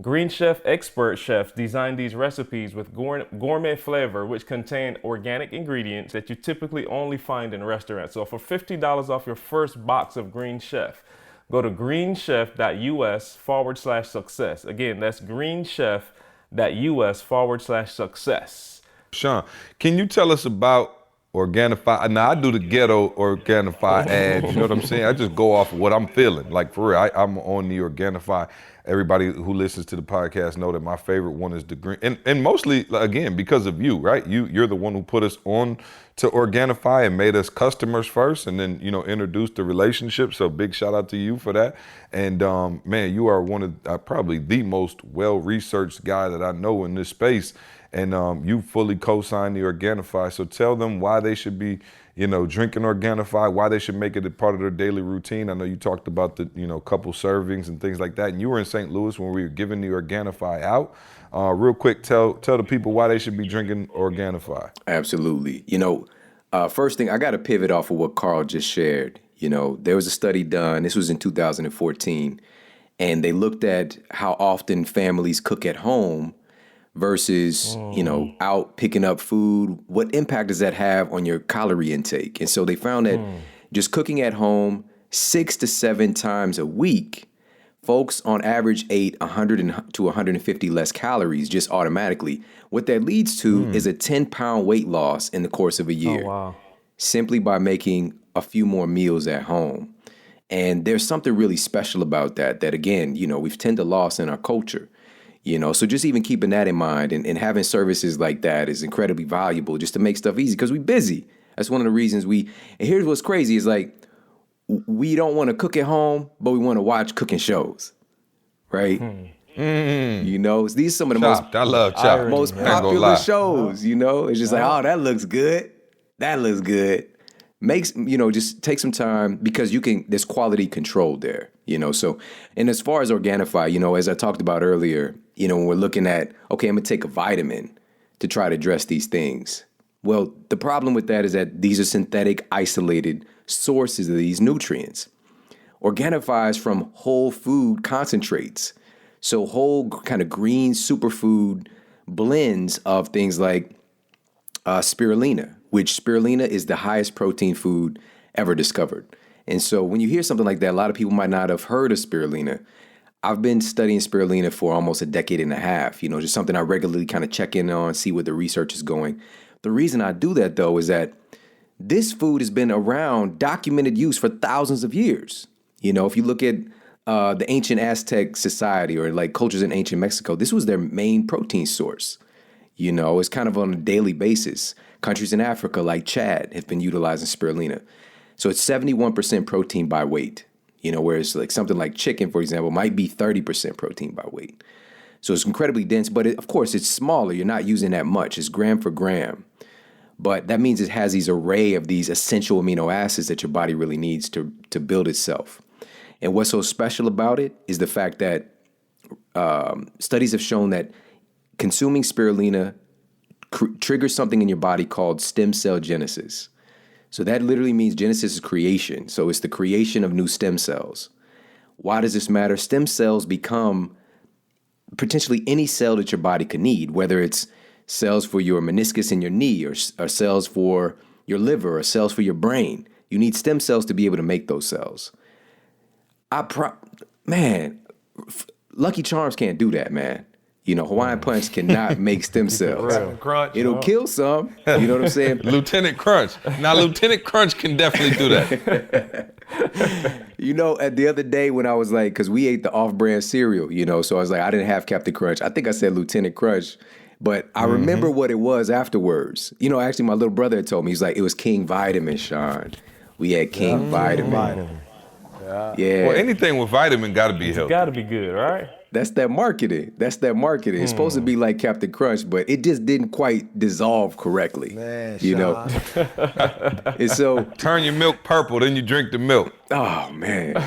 A: Green Chef expert chefs design these recipes with gourmet flavor, which contain organic ingredients that you typically only find in restaurants. So for $50 off your first box of Green Chef, go to greenchef.us/success. Again, that's greenchef.us/success.
C: Shawn, can you tell us about Organifi? Now I do the ghetto Organifi ads, you know what I'm saying? I just go off of what I'm feeling. Like for real, I'm on the Organifi. Everybody who listens to the podcast know that my favorite one is the green, and mostly again because of you, right? You're the one who put us on to Organifi and made us customers first, and then introduced the relationship. So big shout out to you for that. And man, you are one of probably the most well-researched guy that I know in this space. And you fully co-signed the Organifi. So tell them why they should be, drinking Organifi, why they should make it a part of their daily routine. I know you talked about the, couple servings and things like that. And you were in St. Louis when we were giving the Organifi out. Real quick, tell the people why they should be drinking Organifi.
E: Absolutely. First thing, I got to pivot off of what Carl just shared. There was a study done, this was in 2014, and they looked at how often families cook at home versus, out picking up food. What impact does that have on your calorie intake? And so they found that just cooking at home 6 to 7 times a week, folks on average ate 100 to 150 less calories just automatically. What that leads to is a 10-pound weight loss in the course of a year.
A: Oh, wow.
E: Simply by making a few more meals at home. And there's something really special about that again, we've tend to lose in our culture. So just even keeping that in mind and having services like that is incredibly valuable just to make stuff easy because we're busy. That's one of the reasons and here's what's crazy is like, we don't want to cook at home, but we want to watch cooking shows, right? These are some of the
C: Chopped. I love Chopped.
E: most popular shows, It's just like, oh, that looks good. That looks good. Makes, just take some time because there's quality control there, So, and as far as Organifi, as I talked about earlier, when we're looking at, okay, I'm going to take a vitamin to try to address these things. Well, the problem with that is that these are synthetic, isolated sources of these nutrients. Organifi is from whole food concentrates. So whole kind of green superfood blends of things like spirulina, which spirulina is the highest protein food ever discovered. And so when you hear something like that, a lot of people might not have heard of spirulina. I've been studying spirulina for almost a decade and a half, just something I regularly kind of check in on, see where the research is going. The reason I do that, though, is that this food has been around, documented use for thousands of years. If you look at the ancient Aztec society or like cultures in ancient Mexico, this was their main protein source. It's kind of on a daily basis. Countries in Africa like Chad have been utilizing spirulina. So it's 71% protein by weight, whereas like something like chicken, for example, might be 30% protein by weight. So it's incredibly dense, but of course it's smaller. You're not using that much. It's gram for gram. But that means it has these array of these essential amino acids that your body really needs to build itself. And what's so special about it is the fact that studies have shown that consuming spirulina triggers something in your body called stem cell genesis. So that literally means genesis is creation. So it's the creation of new stem cells. Why does this matter? Stem cells become potentially any cell that your body could need, whether it's cells for your meniscus in your knee or cells for your liver or cells for your brain. You need stem cells to be able to make those cells. Man, Lucky Charms can't do that, man. You know, Hawaiian Punch cannot make stem cells.
D: Crunch.
E: It'll kill some. You know what I'm saying?
C: Lieutenant Crunch. Now, Lieutenant Crunch can definitely do that.
E: You know, at the other day when I was like, because we ate the off-brand cereal, you know, so I was like, I didn't have Captain Crunch. I think I said Lieutenant Crunch, but I remember what it was afterwards. You know, actually, my little brother had told me, he's like, it was King Vitamin, Shawn. We had King Vitamin. Yeah.
C: Well, anything with vitamin got to be healthy.
A: Got to be good, right?
E: That's that marketing. It's supposed to be like Captain Crunch, but it just didn't quite dissolve correctly.
D: Man,
E: you know. And so
C: Turn your milk purple, then you drink the milk.
E: oh man.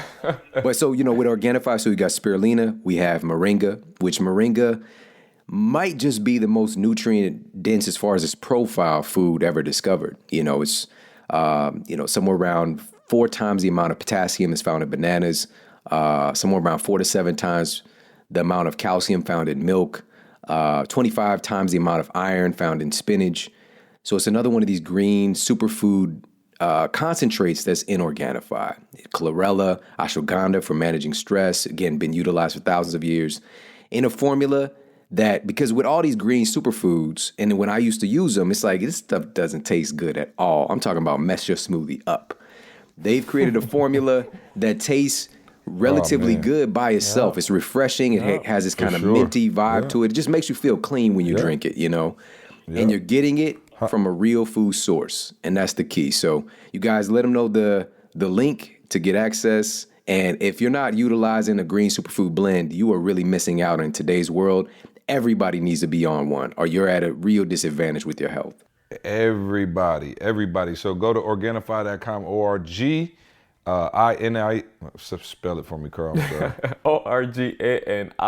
E: But so, you know, with Organifi, so we got spirulina, we have Moringa, which Moringa might just be the most nutrient dense as far as its profile food ever discovered. You know, it's somewhere around 4 times the amount of potassium is found in bananas, somewhere around 4 to 7 times the amount of calcium found in milk, 25 times the amount of iron found in spinach. So it's another one of these green superfood concentrates that's in Organifi. Chlorella, ashwagandha for managing stress, again, been utilized for thousands of years in a formula that, because with all these green superfoods, and when I used to use them, it's like, this stuff doesn't taste good at all. I'm talking about mess your smoothie up. They've created a formula that tastes relatively good by itself. It's refreshing. It has this kind of minty vibe to it. It just makes you feel clean when you drink it, you know? And you're getting it from a real food source. And that's the key. So you guys let them know the link to get access. And if you're not utilizing a green superfood blend, you are really missing out in today's world. Everybody needs to be on one, or you're at a real disadvantage with your health.
C: Everybody. So go to Organifi.com, O-R-G, I-N-I, spell it for me, Carl, I'm sorry.
A: O-R-G-A-N-I-F-I,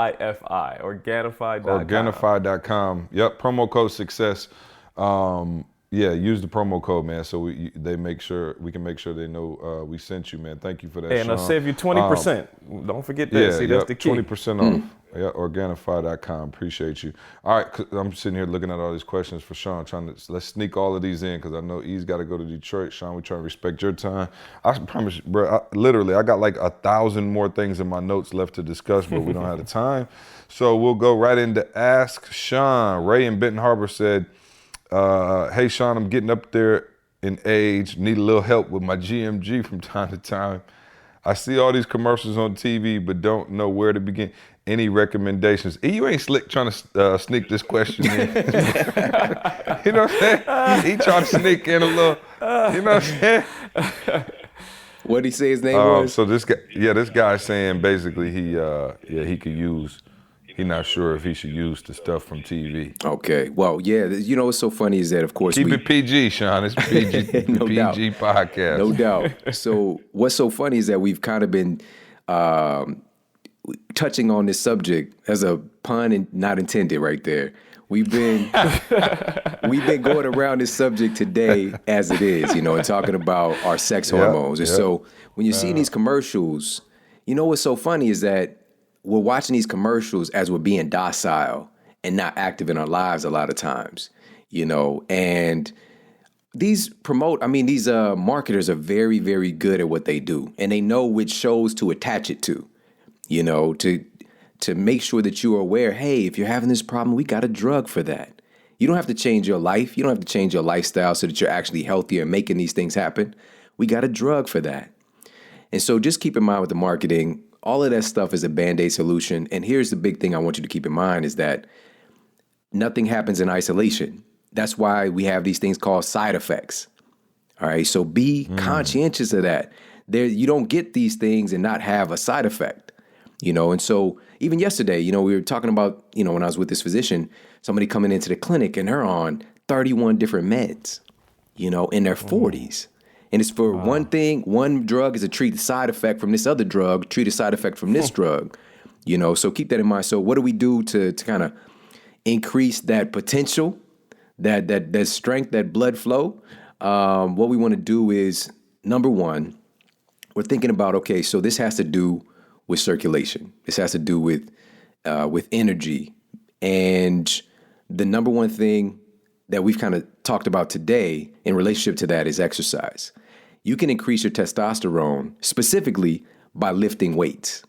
A: Organifi.com.
C: Organifi.com. Yep, promo code success. Use the promo code, man, so we can make sure they know we sent you, man. Thank you for that,
A: And I'll
C: Shawn.
A: save you 20%. Don't forget that. See, that's the key.
C: 20% off. Yeah, Organifi.com. Appreciate you. All right, I'm sitting here looking at all these questions for Shawn, let's sneak all of these in because I know E's got to go to Detroit. Shawn, we trying to respect your time. I promise you, bro, I got like 1,000 more things in my notes left to discuss, but we don't have the time. So we'll go right into Ask Shawn. Ray in Benton Harbor said, hey, Shawn, I'm getting up there in age, need a little help with my GMG from time to time. I see all these commercials on TV, but don't know where to begin. Any recommendations? You ain't slick trying to sneak this question in. You know what I'm saying? He trying to sneak in a little, you know what I'm saying?
E: What did he say his name was?
C: So this guy's saying basically he could use, he's not sure if he should use the stuff from TV.
E: Okay. Well, yeah, you know what's so funny is that, of course,
C: Keep it PG, Shawn. It's PG,
E: No
C: PG
E: doubt.
C: podcast.
E: No doubt. So what's so funny is that we've kind of been touching on this subject as a pun and not intended right there. We've been going around this subject today as it is, you know, and talking about our sex hormones. And so when you see these commercials, you know what's so funny is that we're watching these commercials as we're being docile and not active in our lives a lot of times, you know, and these marketers are very, very good at what they do, and they know which shows to attach it to, you know, to make sure that you are aware, hey, if you're having this problem, we got a drug for that. You don't have to change your life. You don't have to change your lifestyle so that you're actually healthier and making these things happen. We got a drug for that. And so just keep in mind with the marketing, all of that stuff is a Band-Aid solution. And here's the big thing I want you to keep in mind is that nothing happens in isolation. That's why we have these things called side effects. All right. So be conscientious of that. You don't get these things and not have a side effect, you know? And so even yesterday, you know, we were talking about, you know, when I was with this physician, somebody coming into the clinic and they're on 31 different meds, you know, in their 40s. And it's for one thing. One drug is to treat the side effect from this other drug, treat a side effect from this drug, you know? So keep that in mind. So what do we do to kind of increase that potential, that strength, that blood flow? What we want to do is, number one, we're thinking about, okay, so this has to do with circulation. This has to do with energy. And the number one thing that we've kind of talked about today in relationship to that is exercise. you can increase your testosterone specifically by lifting weights.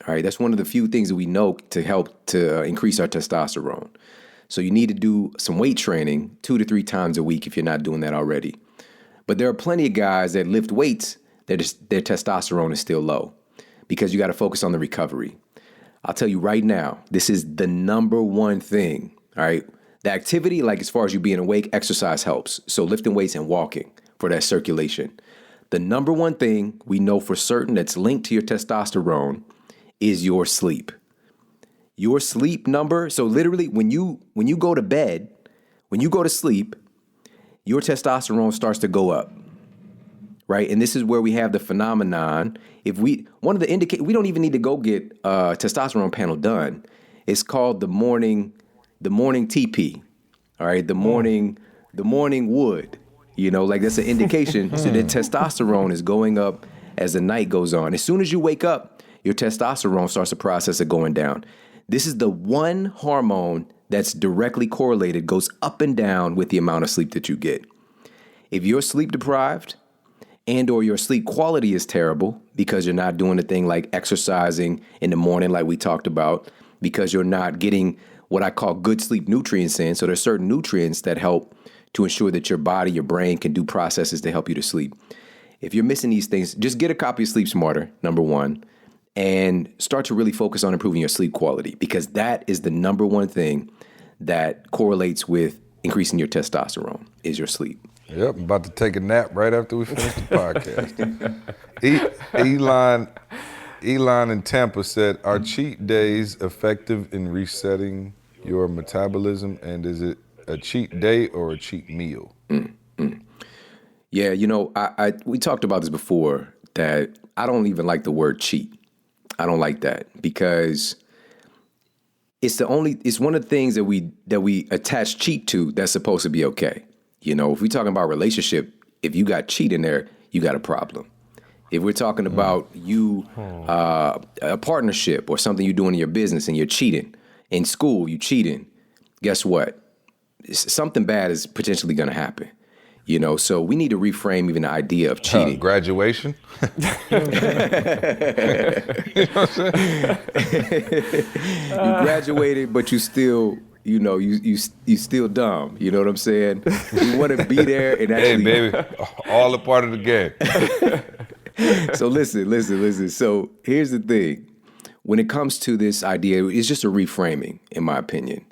E: All right, that's one of the few things that we know to help to increase our testosterone. So you need to do some weight training 2 to 3 times a week if you're not doing that already. But there are plenty of guys that lift weights that their testosterone is still low because you got to focus on the recovery. I'll tell you right now, this is the number one thing, all right? The activity, like as far as you being awake, exercise helps. So lifting weights and walking for that circulation. The number one thing we know for certain that's linked to your testosterone is your sleep. Your sleep number, so literally when you go to bed, when you go to sleep, your testosterone starts to go up, right? And this is where we have the phenomenon. We don't even need to go get a testosterone panel done. It's called the morning TP, all right? The morning wood, like that's an indication so that testosterone is going up as the night goes on. As soon as you wake up, your testosterone starts the process of going down. This is the one hormone that's directly correlated, goes up and down with the amount of sleep that you get. If you're sleep deprived and or your sleep quality is terrible because you're not doing a thing like exercising in the morning like we talked about, because you're not getting what I call good sleep nutrients in, so there's certain nutrients that help to ensure that your body, your brain can do processes to help you to sleep. If you're missing these things, just get a copy of Sleep Smarter, number one, and start to really focus on improving your sleep quality because that is the number one thing that correlates with increasing your testosterone is your sleep.
C: Yep, I'm about to take a nap right after we finish the podcast. Elon in Tampa said, are cheat days effective in resetting your metabolism? And is it a cheat day or a cheat meal?
E: Yeah, we talked about this before that I don't even like the word cheat. I don't like that because it's one of the things that we attach cheat to that's supposed to be okay. If we're talking about relationship, if you got cheat in there, you got a problem. If we're talking about a partnership or something you're doing in your business and you're cheating, in school you cheating, guess what? Something bad is potentially going to happen. So we need to reframe even the idea of cheating.
C: Graduation. You know what I'm saying?
E: You graduated, but you still, you still dumb. You know what I'm saying? You want to be there and actually.
C: Hey, baby, all a part of the game.
E: So listen. So here's the thing. When it comes to this idea, it's just a reframing, in my opinion.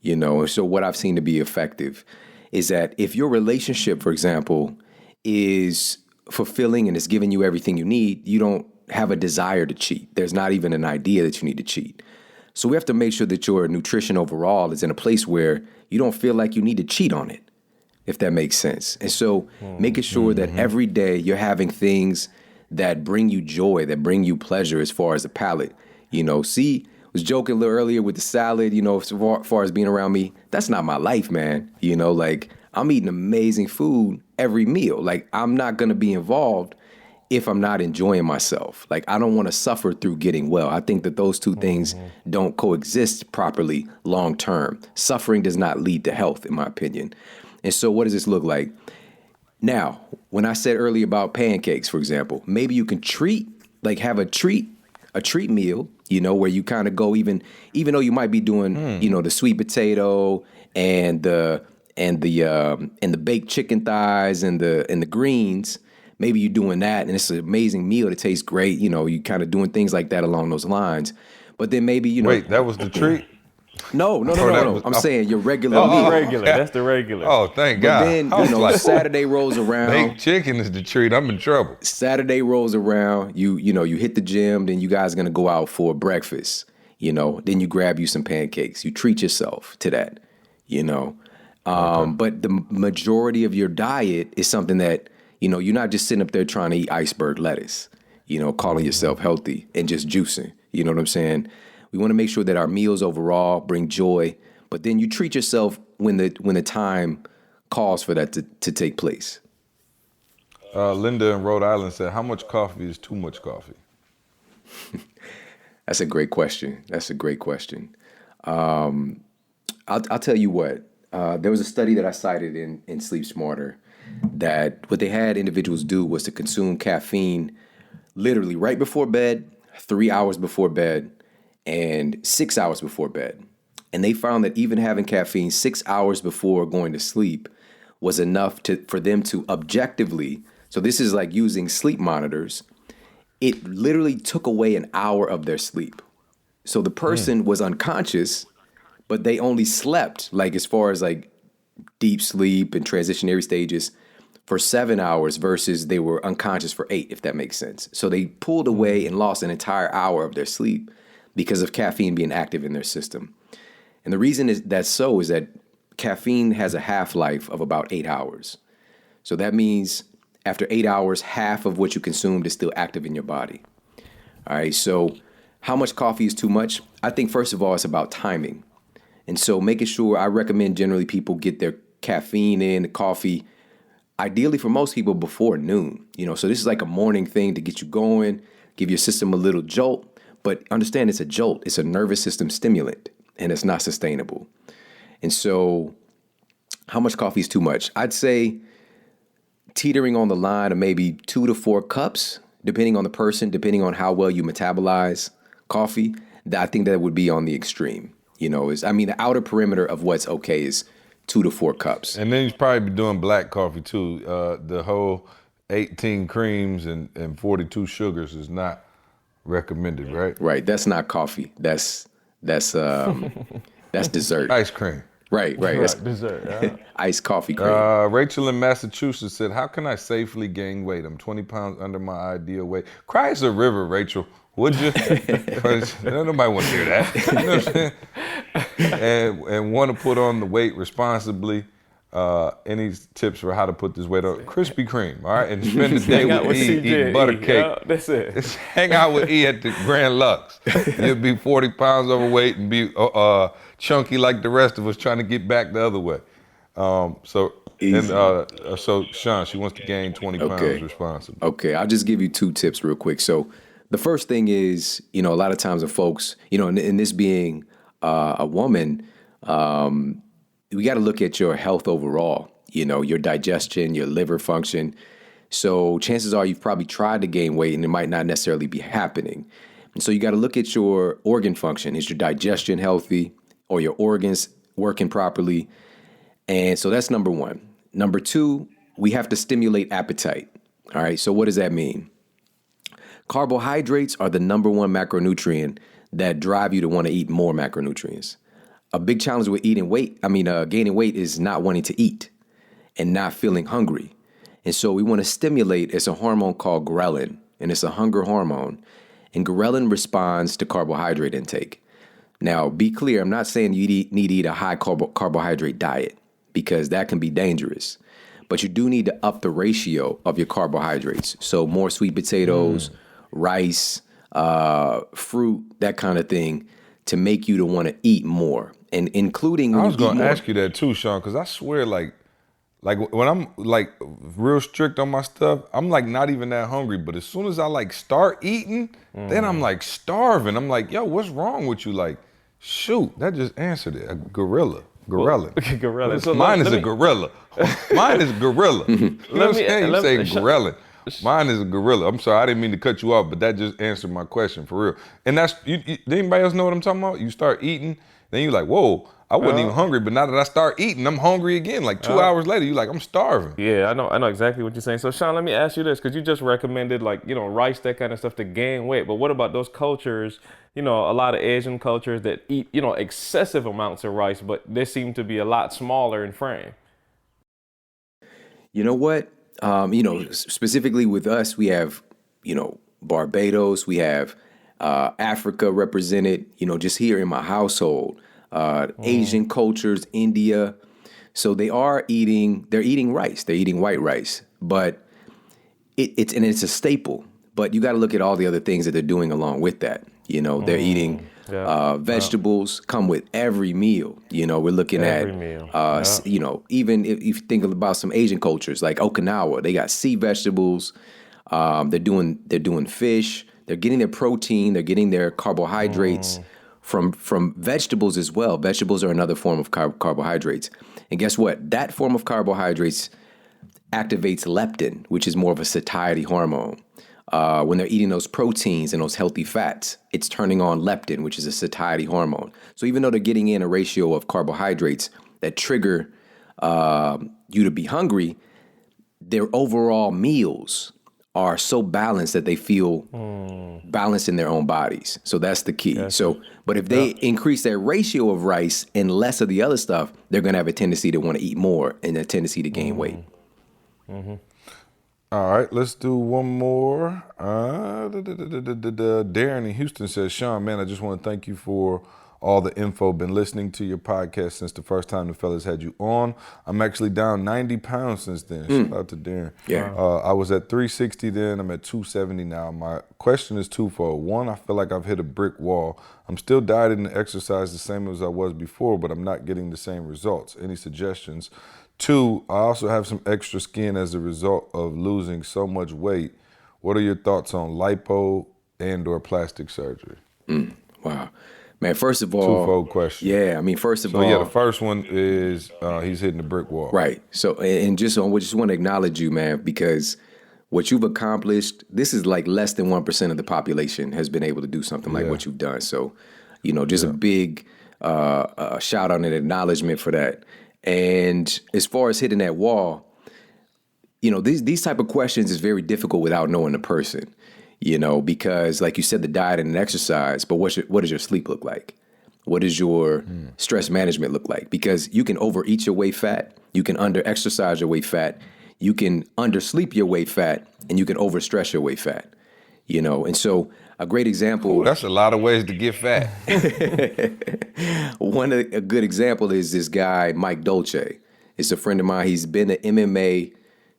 E: So what I've seen to be effective is that if your relationship, for example, is fulfilling and is giving you everything you need, you don't have a desire to cheat. There's not even an idea that you need to cheat. So we have to make sure that your nutrition overall is in a place where you don't feel like you need to cheat on it, if that makes sense. And so making sure that every day you're having things that bring you joy, that bring you pleasure as far as the palate. Was joking a little earlier with the salad, as far as being around me. That's not my life, man. I'm eating amazing food every meal. Like, I'm not going to be involved if I'm not enjoying myself. Like, I don't want to suffer through getting well. I think that those two things don't coexist properly long term. Suffering does not lead to health, in my opinion. And so what does this look like? Now, when I said earlier about pancakes, for example, maybe you can have a treat meal, where you kind of go even though you might be doing, the sweet potato and the baked chicken thighs and the greens. Maybe you're doing that, and it's an amazing meal that tastes great. You kind of doing things like that along those lines. But then maybe
C: Wait, that was the treat?
E: No. I'm saying your regular meal.
A: That's the regular.
C: Oh, thank
E: But
C: God.
E: then, Saturday rolls around.
C: Baked chicken is the treat. I'm in trouble.
E: Saturday rolls around. You hit the gym. Then you guys are going to go out for breakfast. Then you grab you some pancakes. You treat yourself to that, But the majority of your diet is something that, you're not just sitting up there trying to eat iceberg lettuce, calling yourself healthy and just juicing. You know what I'm saying? We want to make sure that our meals overall bring joy, but then you treat yourself when the time calls for that to take place.
C: Linda in Rhode Island said, how much coffee is too much coffee?
E: That's a great question. I'll tell you what. There was a study that I cited in Sleep Smarter that what they had individuals do was to consume caffeine literally right before bed, 3 hours before bed, and 6 hours before bed. And they found that even having caffeine 6 hours before going to sleep was enough for them to objectively, so this is like using sleep monitors, it literally took away an hour of their sleep. So the person was unconscious, but they only slept, like as far as like deep sleep and transitionary stages, for 7 hours versus they were unconscious for 8, if that makes sense. So they pulled away and lost an entire hour of their sleep because of caffeine being active in their system. And the reason is that caffeine has a half-life of about 8 hours. So that means after 8 hours, half of what you consumed is still active in your body. All right, so how much coffee is too much? I think first of all, it's about timing. And so making sure, I recommend generally people get their caffeine in, coffee, ideally for most people before noon. So this is like a morning thing to get you going, give your system a little jolt. But understand it's a jolt. It's a nervous system stimulant, and it's not sustainable. And so how much coffee is too much? I'd say teetering on the line of maybe 2 to 4 cups, depending on the person, depending on how well you metabolize coffee. I think that would be on the extreme. The outer perimeter of what's okay is 2 to 4 cups.
C: And then you probably be doing black coffee too. The whole 18 creams and 42 sugars is not recommended, right?
E: Right. That's not coffee. That's dessert.
C: Ice cream.
E: Right. That's
A: Dessert. Yeah.
E: iced coffee cream.
C: Rachel in Massachusetts said, how can I safely gain weight? I'm 20 pounds under my ideal weight. Cry us a river, Rachel. Would you? Nobody want to hear that. You know what I'm saying? And want to put on the weight responsibly. Any tips for how to put this weight on? Krispy Kreme, all right? And spend the day with E, eating butter cake.
A: Yeah, that's it.
C: Just hang out with E at the Grand Lux. You'll be 40 pounds overweight and be chunky like the rest of us trying to get back the other way. So Shawn, she wants to gain 20 pounds responsibly.
E: Okay, I'll just give you 2 tips real quick. So the first thing is, a lot of times with folks, and this being a woman, we got to look at your health overall, your digestion, your liver function. So chances are you've probably tried to gain weight and it might not necessarily be happening. And so you got to look at your organ function. Is your digestion healthy or your organs working properly? And so that's number 1. Number 2, we have to stimulate appetite. All right. So what does that mean? Carbohydrates are the number 1 macronutrient that drive you to want to eat more macronutrients. A big challenge with gaining weight is not wanting to eat and not feeling hungry. And so we want to stimulate, it's a hormone called ghrelin, and it's a hunger hormone. And ghrelin responds to carbohydrate intake. Now, be clear, I'm not saying you need to eat a high carbohydrate diet because that can be dangerous. But you do need to up the ratio of your carbohydrates. So more sweet potatoes, rice, fruit, that kind of thing to make you to want to eat more. And including when
C: I was
E: going to
C: ask you that too, Shawn, because I swear, like when I'm like real strict on my stuff, I'm like not even that hungry. But as soon as I like start eating, then I'm like starving. I'm like, yo, what's wrong with you? Like, shoot, that just answered it. A gorilla.
A: Gorilla. So
C: Mine is a gorilla. Mine is a gorilla. You know what I'm saying? You say gorilla. Mine is a gorilla. I'm sorry, I didn't mean to cut you off, but that just answered my question for real. And that's, did anybody else know what I'm talking about? You start eating, then you're like, whoa, I wasn't even hungry, but now that I start eating, I'm hungry again. Like 2 hours later, you're like, I'm starving.
A: Yeah, I know exactly what you're saying. So Shawn, let me ask you this, because you just recommended rice, that kind of stuff to gain weight. But what about those cultures, a lot of Asian cultures that eat, excessive amounts of rice, but they seem to be a lot smaller in frame?
E: You know what? Specifically with us, we have, Barbados, we have Africa represented, just here in my household, Asian cultures, India. So they're eating rice, they're eating white rice, but it's a staple. But you got to look at all the other things that they're doing along with that. They're eating vegetables, come with every meal. We're looking
A: every
E: at,
A: meal.
E: Even if you think about some Asian cultures like Okinawa, they got sea vegetables. They're doing fish. They're getting their protein. They're getting their carbohydrates from vegetables as well. Vegetables are another form of carbohydrates. And guess what? That form of carbohydrates activates leptin, which is more of a satiety hormone. When they're eating those proteins and those healthy fats, it's turning on leptin, which is a satiety hormone. So even though they're getting in a ratio of carbohydrates that trigger you to be hungry, their overall meals are so balanced that they feel balanced in their own bodies. So that's the key.
A: Gotcha.
E: So, but if they increase their ratio of rice and less of the other stuff, they're going to have a tendency to want to eat more and a tendency to gain weight.
C: All right, let's do one more. Darren in Houston says, Shawn, man, I just want to thank you for all the info. Been listening to your podcast since the first time the fellas had you on. I'm actually down 90 pounds since then. Shout out to Darren.
E: Yeah.
C: I was at 360 then. I'm at 270 now. My question is twofold. One, I feel like I've hit a brick wall. I'm still dieting and exercise the same as I was before, but I'm not getting the same results. Any suggestions? Two, I also have some extra skin as a result of losing so much weight. What are your thoughts on lipo and or plastic surgery?
E: Wow. Man, first of all,
C: Twofold question.
E: Yeah, I mean, first of all,
C: Yeah, the first one is he's hitting the brick wall.
E: right. So, and just want to acknowledge you, man, because what you've accomplished, this is like less than 1% of the population has been able to do something like what you've done. So, just a big shout out and acknowledgement for that. And as far as hitting that wall, these type of questions is very difficult without knowing the person, because like you said, the diet and the exercise, but what does your sleep look like? What does your stress management look like? Because you can overeat your way fat, you can under exercise your way fat, you can undersleep your way fat, and you can overstress your way fat, and so a great example.
C: Ooh, that's a lot of ways to get fat.
E: A good example is this guy, Mike Dolce. It's a friend of mine. He's been the MMA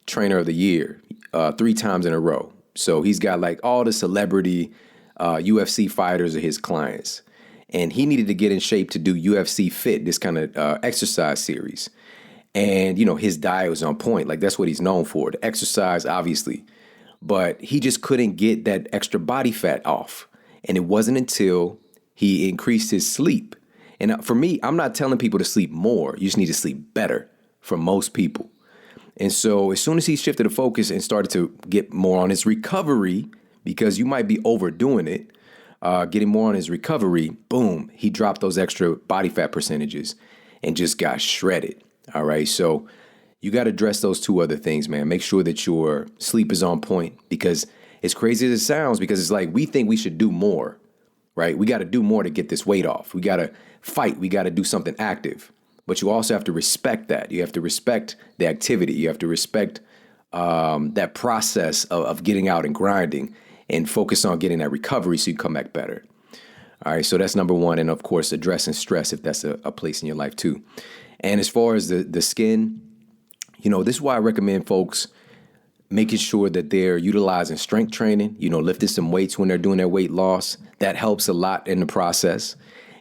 E: trainer of the year 3 times in a row. So he's got like all the celebrity UFC fighters are his clients. And he needed to get in shape to do UFC Fit, this kind of exercise series. And, his diet was on point. Like that's what he's known for, the exercise, obviously. But he just couldn't get that extra body fat off. And it wasn't until he increased his sleep. And for me, I'm not telling people to sleep more. You just need to sleep better for most people. And so as soon as he shifted the focus and started to get more on his recovery, because you might be overdoing it, getting more on his recovery, boom, he dropped those extra body fat percentages and just got shredded. All right. So you got to address those 2 other things, man. Make sure that your sleep is on point, because as crazy as it sounds, because it's like we think we should do more, right? We got to do more to get this weight off. We got to fight. We got to do something active. But you also have to respect that. You have to respect the activity. You have to respect that process of getting out and grinding and focus on getting that recovery so you come back better. All right, so that's number 1. And of course, addressing stress if that's a place in your life too. And as far as the skin, this is why I recommend folks making sure that they're utilizing strength training, lifting some weights when they're doing their weight loss. That helps a lot in the process.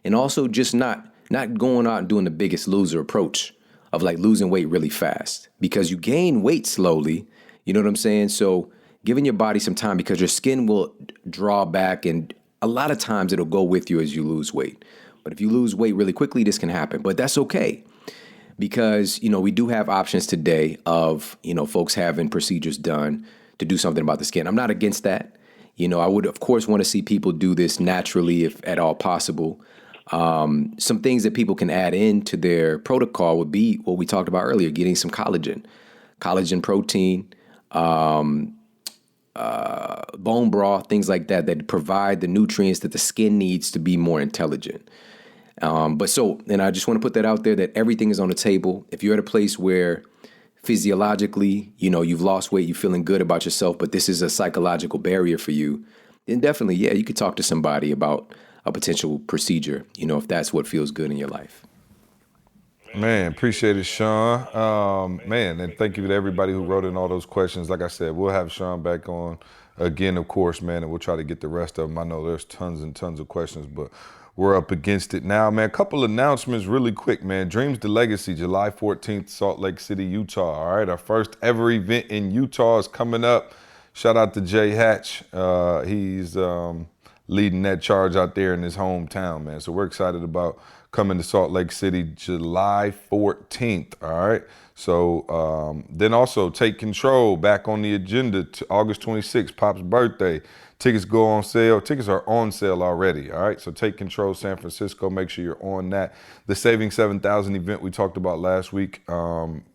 E: And also just not going out and doing the biggest loser approach of like losing weight really fast, because you gain weight slowly. You know what I'm saying? So giving your body some time, because your skin will draw back, and a lot of times it'll go with you as you lose weight. But if you lose weight really quickly, this can happen. But that's okay, because, we do have options today of, folks having procedures done to do something about the skin. I'm not against that. I would, of course, want to see people do this naturally if at all possible. Some things that people can add into their protocol would be what we talked about earlier, getting some collagen protein, bone broth, things like that provide the nutrients that the skin needs to be more intelligent. And I just want to put that out there, that everything is on the table. If you're at a place where physiologically, you've lost weight, you're feeling good about yourself, but this is a psychological barrier for you, then definitely, you could talk to somebody about a potential procedure, if that's what feels good in your life.
C: Man, appreciate it, Shawn. And thank you to everybody who wrote in all those questions. Like I said, we'll have Shawn back on again, of course, man, and we'll try to get the rest of them. I know there's tons and tons of questions, but we're up against it now, man. A couple announcements really quick, man. Dreams to Legacy, July 14th, Salt Lake City, Utah. All right, our first ever event in Utah is coming up. Shout out to Jay Hatch. He's leading that charge out there in his hometown, man. So we're excited about coming to Salt Lake City July 14th, all right? So then also Take Control back on the agenda to August 26th, Pop's birthday. Tickets go on sale. Tickets are on sale already, all right? So Take Control San Francisco, make sure you're on that. The Saving 7,000 event we talked about last week,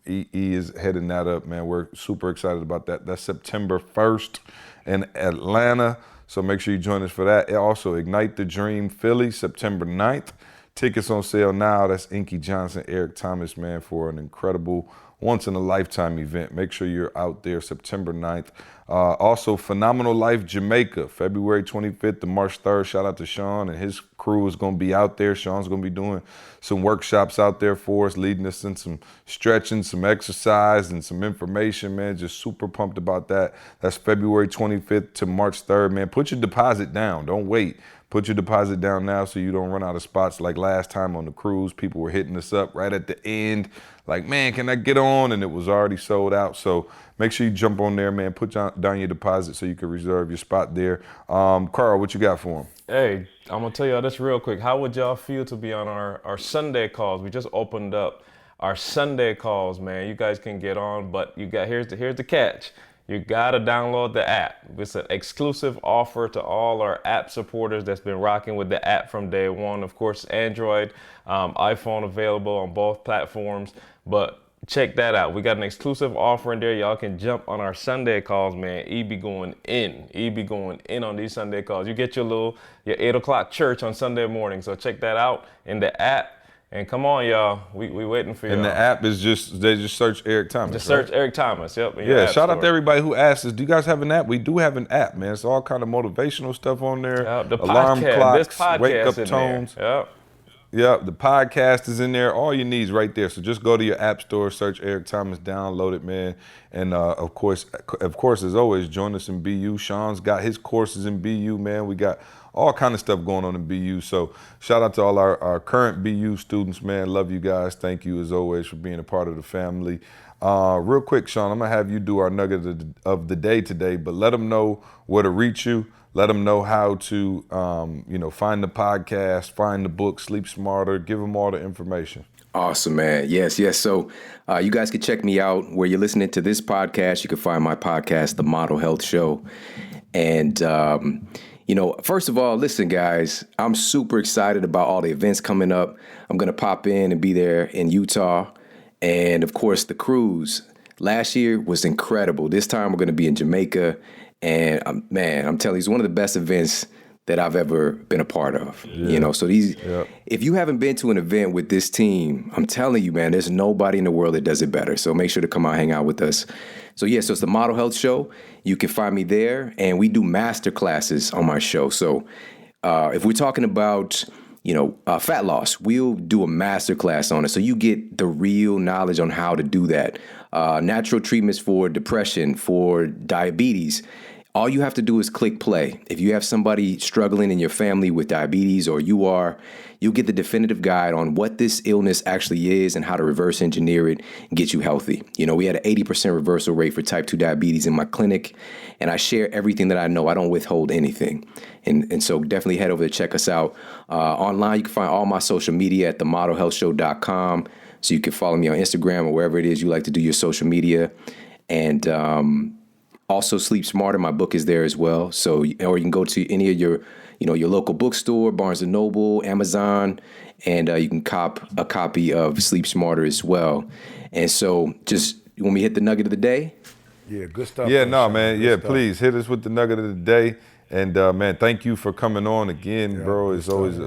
C: E is heading that up, man. We're super excited about that. That's September 1st in Atlanta. So make sure you join us for that. And also Ignite the Dream Philly, September 9th. Tickets on sale now. That's Inky Johnson, Eric Thomas, man, for an incredible once-in-a-lifetime event. Make sure you're out there September 9th. Also, Phenomenal Life Jamaica, February 25th to March 3rd. Shout out to Shawn and his crew is going to be out there. Shawn's going to be doing some workshops out there for us, leading us in some stretching, some exercise, and some information, man. Just super pumped about that. That's February 25th to March 3rd, man. Put your deposit down. Don't wait. Put your deposit down now so you don't run out of spots like last time on the cruise. People were hitting us up right at the end, like, man, can I get on? And it was already sold out. So make sure you jump on there, man. Put down your deposit so you can reserve your spot there. Carl, what you got for him?
A: Hey, I'm gonna tell y'all this real quick. How would y'all feel to be on our Sunday calls? We just opened up our Sunday calls, man. You guys can get on, but here's the catch. You gotta download the app. It's an exclusive offer to all our app supporters that's been rocking with the app from day one. Of course, Android, iPhone available on both platforms, but check that out. We got an exclusive offer in there. Y'all can jump on our Sunday calls, man. E be going in on these Sunday calls. You get your 8 o'clock church on Sunday morning. So check that out in the app. And come on, y'all. We waiting for y'all.
C: And the app is they just search Eric Thomas.
A: Just search Eric Thomas. Yep.
C: Yeah. Shout out to everybody who asked us. Do you guys have an app? We do have an app, man. It's all kind of motivational stuff on there.
A: The
C: Alarm
A: podcast,
C: clocks, wake up tones.
A: Yep.
C: Yep, the podcast is in there. All you need is right there. So just go to your app store, search Eric Thomas, download it, man. And of course, as always, join us in BU. Shawn's got his courses in BU, man. We got all kind of stuff going on in BU. So shout out to all our current BU students, man. Love you guys. Thank you as always for being a part of the family. Real quick, Shawn, I'm gonna have you do our nugget of the day today, but let them know where to reach you. Let them know how to, find the podcast, find the book, Sleep Smarter. Give them all the information.
E: Awesome, man. Yes. So you guys can check me out where you're listening to this podcast. You can find my podcast, The Model Health Show. And, first of all, listen, guys, I'm super excited about all the events coming up. I'm going to pop in and be there in Utah. And, of course, the cruise. Last year was incredible. This time we're going to be in Jamaica. And I'm telling you, it's one of the best events that I've ever been a part of. Yeah. So if you haven't been to an event with this team, I'm telling you, man, there's nobody in the world that does it better. So make sure to come out, hang out with us. So it's the Model Health Show. You can find me there, and we do master classes on my show. So if we're talking about fat loss, we'll do a master class on it. So you get the real knowledge on how to do that. Natural treatments for depression, for diabetes. All you have to do is click play. If you have somebody struggling in your family with diabetes, or you'll get the definitive guide on what this illness actually is and how to reverse engineer it and get you healthy. We had an 80% reversal rate for type 2 diabetes in my clinic, and I share everything that I know. I don't withhold anything. And so definitely head over to check us out. Online, you can find all my social media at themodelhealthshow.com. So you can follow me on Instagram or wherever it is you like to do your social media. And also Sleep Smarter, my book is there as well. So, or you can go to any of your local bookstore, Barnes & Noble, Amazon, and you can cop a copy of Sleep Smarter as well. And so you want me to hit the nugget of the day?
D: Yeah, good stuff.
C: Yeah, man. Yeah, please hit us with the nugget of the day. And, man, thank you for coming on again, bro. It's always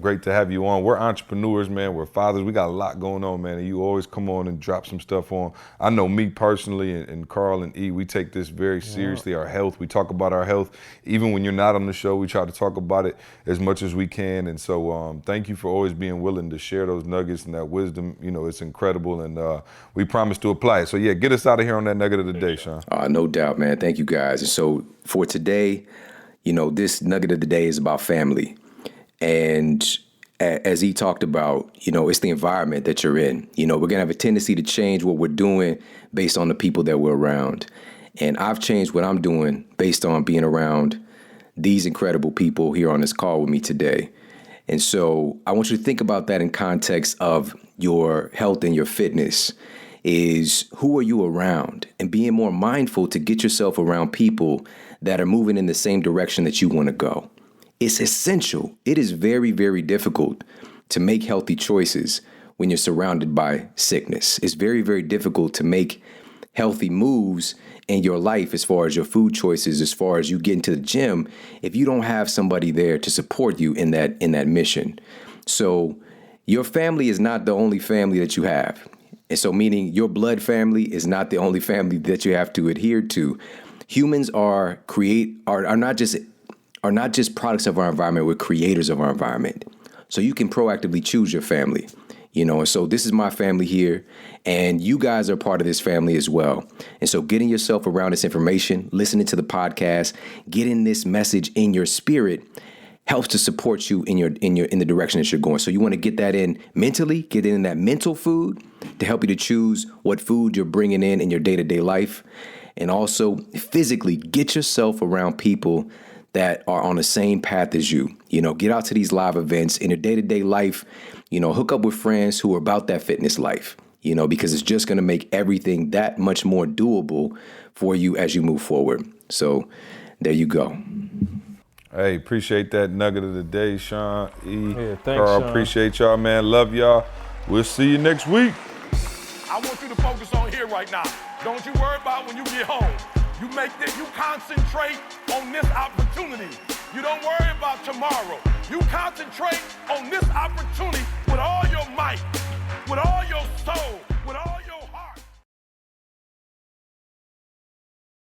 C: great to have you on. We're entrepreneurs, man. We're fathers. We got a lot going on, man. And you always come on and drop some stuff on. I know me personally and Carl and E, we take this very seriously, our health. We talk about our health. Even when you're not on the show, we try to talk about it as much as we can. And so thank you for always being willing to share those nuggets and that wisdom. It's incredible. And we promise to apply it. So, yeah, get us out of here on that nugget of the day, Shawn.
E: No doubt, man. Thank you, guys. And so for today, this nugget of the day is about family. And as he talked about, it's the environment that you're in. We're going to have a tendency to change what we're doing based on the people that we're around. And I've changed what I'm doing based on being around these incredible people here on this call with me today. And so I want you to think about that in context of your health and your fitness. Is who are you around, and being more mindful to get yourself around people that are moving in the same direction that you want to go. It's essential. It is very, very difficult to make healthy choices when you're surrounded by sickness. It's very, very difficult to make healthy moves in your life as far as your food choices, as far as you get into the gym, if you don't have somebody there to support you in that mission. So your family is not the only family that you have. And so meaning your blood family is not the only family that you have to adhere to. Humans are not just products of our environment, we're creators of our environment. So you can proactively choose your family, and so this is my family here, and you guys are part of this family as well. And so getting yourself around this information, listening to the podcast, getting this message in your spirit helps to support you in the direction that you're going. So you want to get that in mentally, get in that mental food to help you to choose what food you're bringing in your day-to-day life. And also physically get yourself around people that are on the same path as you. Get out to these live events in your day-to-day life, hook up with friends who are about that fitness life, because it's just going to make everything that much more doable for you as you move forward. So there you go.
C: Hey, appreciate that nugget of the day, Shawn E.
A: Yeah, thanks,
C: Carl,
A: Shawn.
C: appreciate y'all, man. Love y'all. We'll see you next week.
B: I want you to focus on here right now. Don't you worry about when you get home. You concentrate on this opportunity. You don't worry about tomorrow. You concentrate on this opportunity